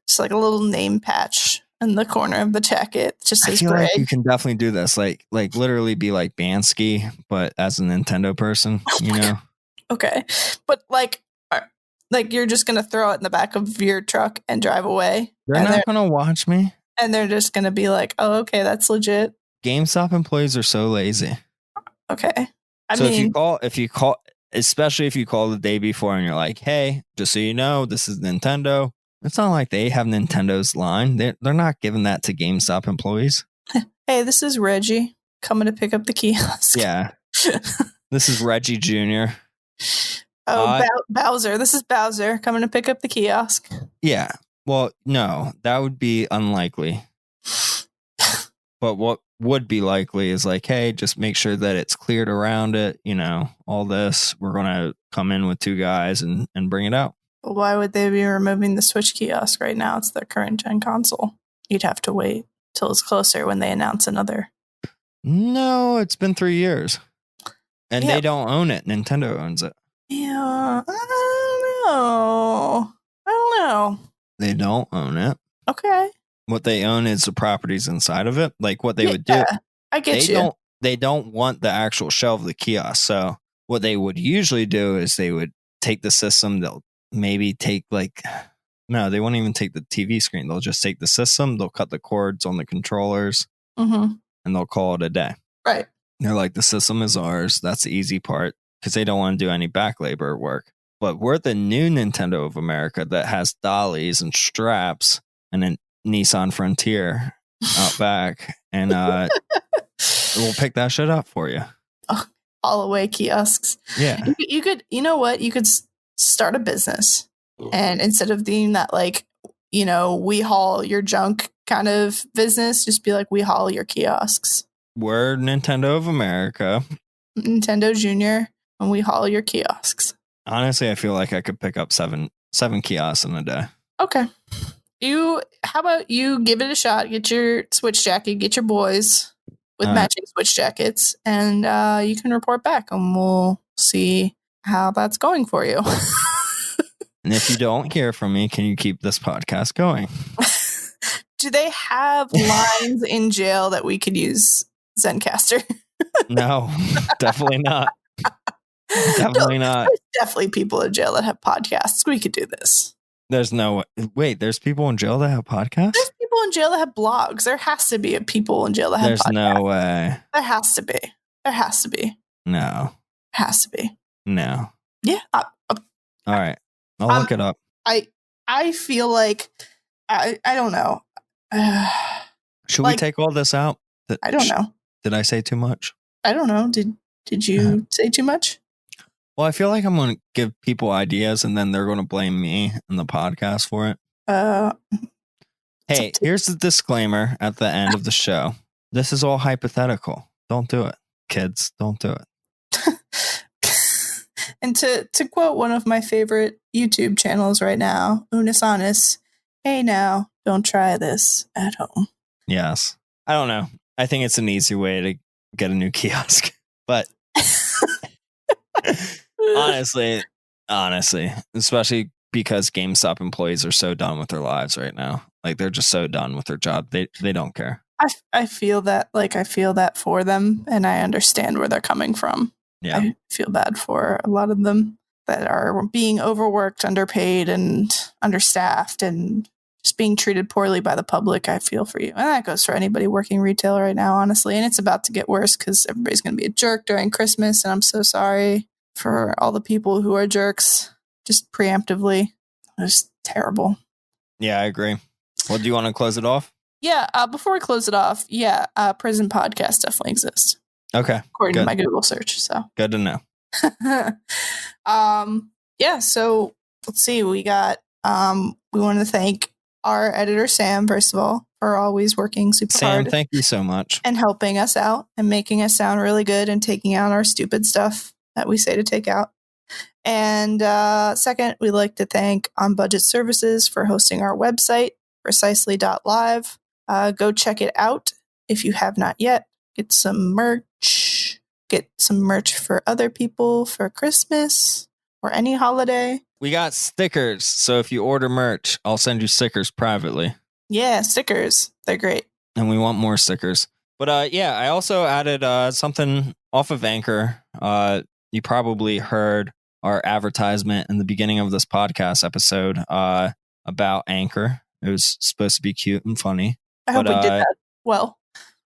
Just like a little name patch in the corner of the jacket. Just says I feel Greg. like you can definitely do this. Like literally be like Bansky, but as a Nintendo person, you know? Okay. But like you're just going to throw it in the back of your truck and drive away. They're not going to watch me. And they're just going to be like, oh, okay, that's legit. GameStop employees are so lazy. Okay. I mean, if you call, especially if you call the day before and you're like, hey, just so you know, this is Nintendo. It's not like they have Nintendo's line. They're not giving that to GameStop employees. Hey, this is Reggie coming to pick up the kiosk. Yeah. This is Reggie Jr. Oh, Bowser. This is Bowser coming to pick up the kiosk. Yeah. Well, no, that would be unlikely. But what would be likely is like, hey, just make sure that it's cleared around it. You know, all this. We're going to come in with two guys and bring it out. Well, why would they be removing the Switch Kiosk right now? It's their current gen console. You'd have to wait till it's closer when they announce another. No, it's been 3 years. And they don't own it. Nintendo owns it. Yeah, I don't know. They don't own it. Okay. What they own is the properties inside of it. Like what they would do. I get you. They don't want the actual shell of the kiosk. So what they would usually do is they would take the system. They'll maybe take no, they won't even take the TV screen. They'll just take the system. They'll cut the cords on the controllers and they'll call it a day. Right. They're like, the system is ours. That's the easy part because they don't want to do any back labor work. But we're the new Nintendo of America that has dollies and straps and a Nissan Frontier out back. And we'll pick that shit up for you. Oh, all away kiosks. Yeah. You could, you know what? You could start a business. And instead of being that, like, you know, we haul your junk kind of business, just be like, we haul your kiosks. We're Nintendo of America. Nintendo Junior, and we haul your kiosks. Honestly, I feel like I could pick up seven kiosks in a day. Okay. How about you give it a shot, get your Switch jacket, get your boys with matching Switch jackets, and you can report back and we'll see how that's going for you. And if you don't hear from me, can you keep this podcast going? Do they have lines in jail that we could use Zencaster? No, definitely not. Definitely not. There's definitely people in jail that have podcasts. We could do this. There's no way. There's people in jail that have podcasts? There's people in jail that have blogs. There has to be people in jail that have podcasts. There's no way. There has to be. There has to be. No. Has to be. No. Yeah. All right. I'll look it up. I feel like I don't know. Should we take all this out? I don't know. Did I say too much? I don't know. Did you say too much? Well, I feel like I'm going to give people ideas and then they're going to blame me in the podcast for it. Hey, here's the disclaimer at the end of the show. This is all hypothetical. Don't do it. Kids, don't do it. And to quote one of my favorite YouTube channels right now, Unis Honest, hey now, don't try this at home. Yes. I don't know. I think it's an easy way to get a new kiosk. But honestly, especially because GameStop employees are so done with their lives right now. Like they're just so done with their job. They don't care. I feel that for them, and I understand where they're coming from. Yeah. I feel bad for a lot of them that are being overworked, underpaid, and understaffed, and just being treated poorly by the public, I feel for you. And that goes for anybody working retail right now, honestly. And it's about to get worse because everybody's going to be a jerk during Christmas. And I'm so sorry for all the people who are jerks, just preemptively. It's terrible. Yeah, I agree. Well, do you want to close it off? Yeah, before we close it off, prison podcast definitely exists. Okay. According to my Google search. So good to know. So let's see. We got we want to thank our editor Sam, first of all, for always working super hard. Sam, thank you so much. And helping us out and making us sound really good and taking out our stupid stuff that we say to take out. And second, we'd like to thank On Budget Services for hosting our website, precisely.live. Go check it out if you have not yet. Get some merch. Get some merch for other people for Christmas or any holiday. We got stickers. So if you order merch, I'll send you stickers privately. Yeah, stickers. They're great. And we want more stickers. But I also added something off of Anchor. You probably heard our advertisement in the beginning of this podcast episode about Anchor. It was supposed to be cute and funny. I hope we did that well.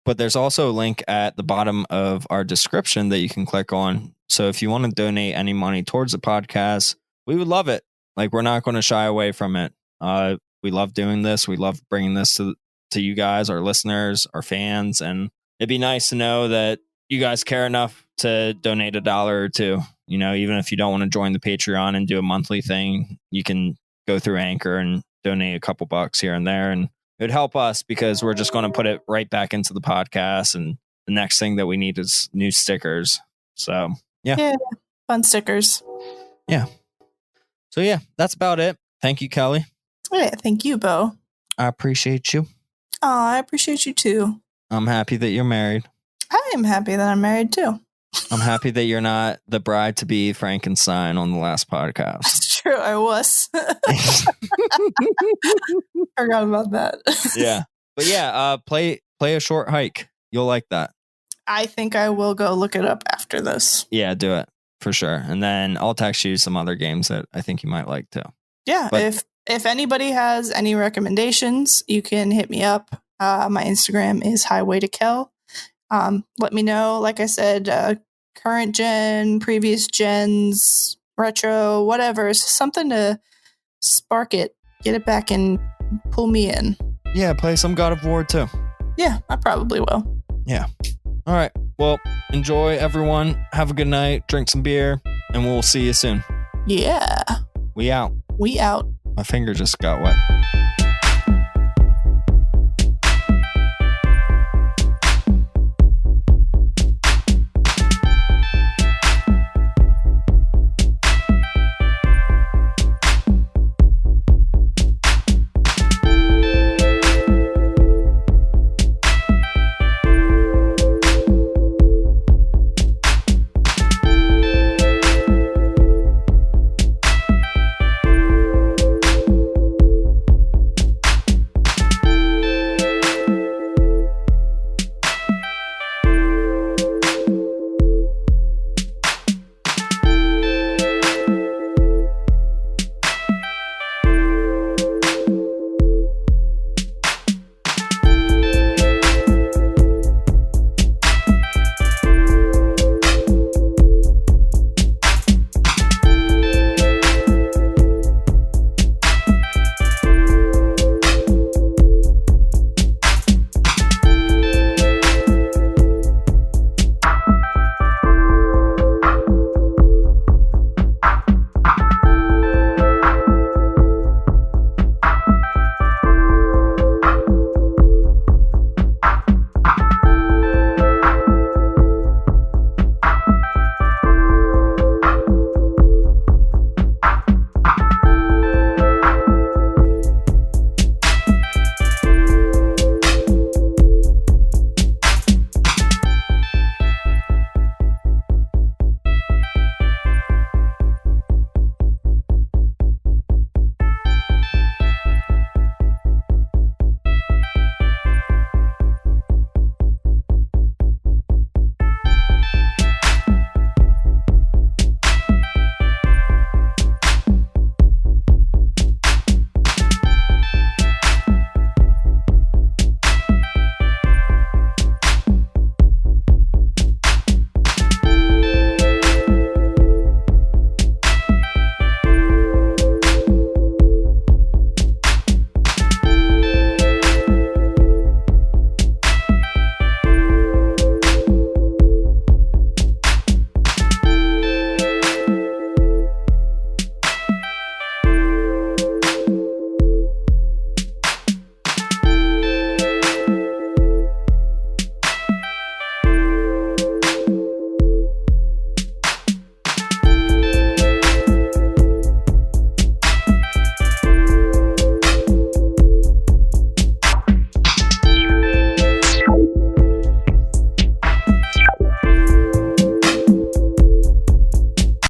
But there's also a link at the bottom of our description that you can click on. So if you want to donate any money towards the podcast, we would love it. Like, we're not going to shy away from it. We love doing this. We love bringing this to you guys, our listeners, our fans. And it'd be nice to know that you guys care enough to donate $1 or $2. You know, even if you don't want to join the Patreon and do a monthly thing, you can go through Anchor and donate a couple bucks here and there. And it would help us because we're just going to put it right back into the podcast. And the next thing that we need is new stickers. So, yeah. Fun stickers. Yeah. So, that's about it. Thank you, Kelly. Yeah, thank you, Beau. I appreciate you. Oh, I appreciate you too. I'm happy that you're married. I am happy that I'm married too. I'm happy that you're not the bride to be Frankenstein on the last podcast. That's true. I was. Forgot about that. Yeah. But play a short hike. You'll like that. I think I will go look it up after this. Yeah, do it for sure. And then I'll text you some other games that I think you might like too. Yeah. But if anybody has any recommendations, you can hit me up. My Instagram is Highway to Kel. Let me know. Like I said, current gen, previous gens, retro, whatever. Something to spark it, get it back and pull me in. Yeah, play some God of War too. Yeah, I probably will. Yeah. All right. Well, enjoy, everyone. Have a good night. Drink some beer, and we'll see you soon. Yeah. We out. We out. My finger just got wet.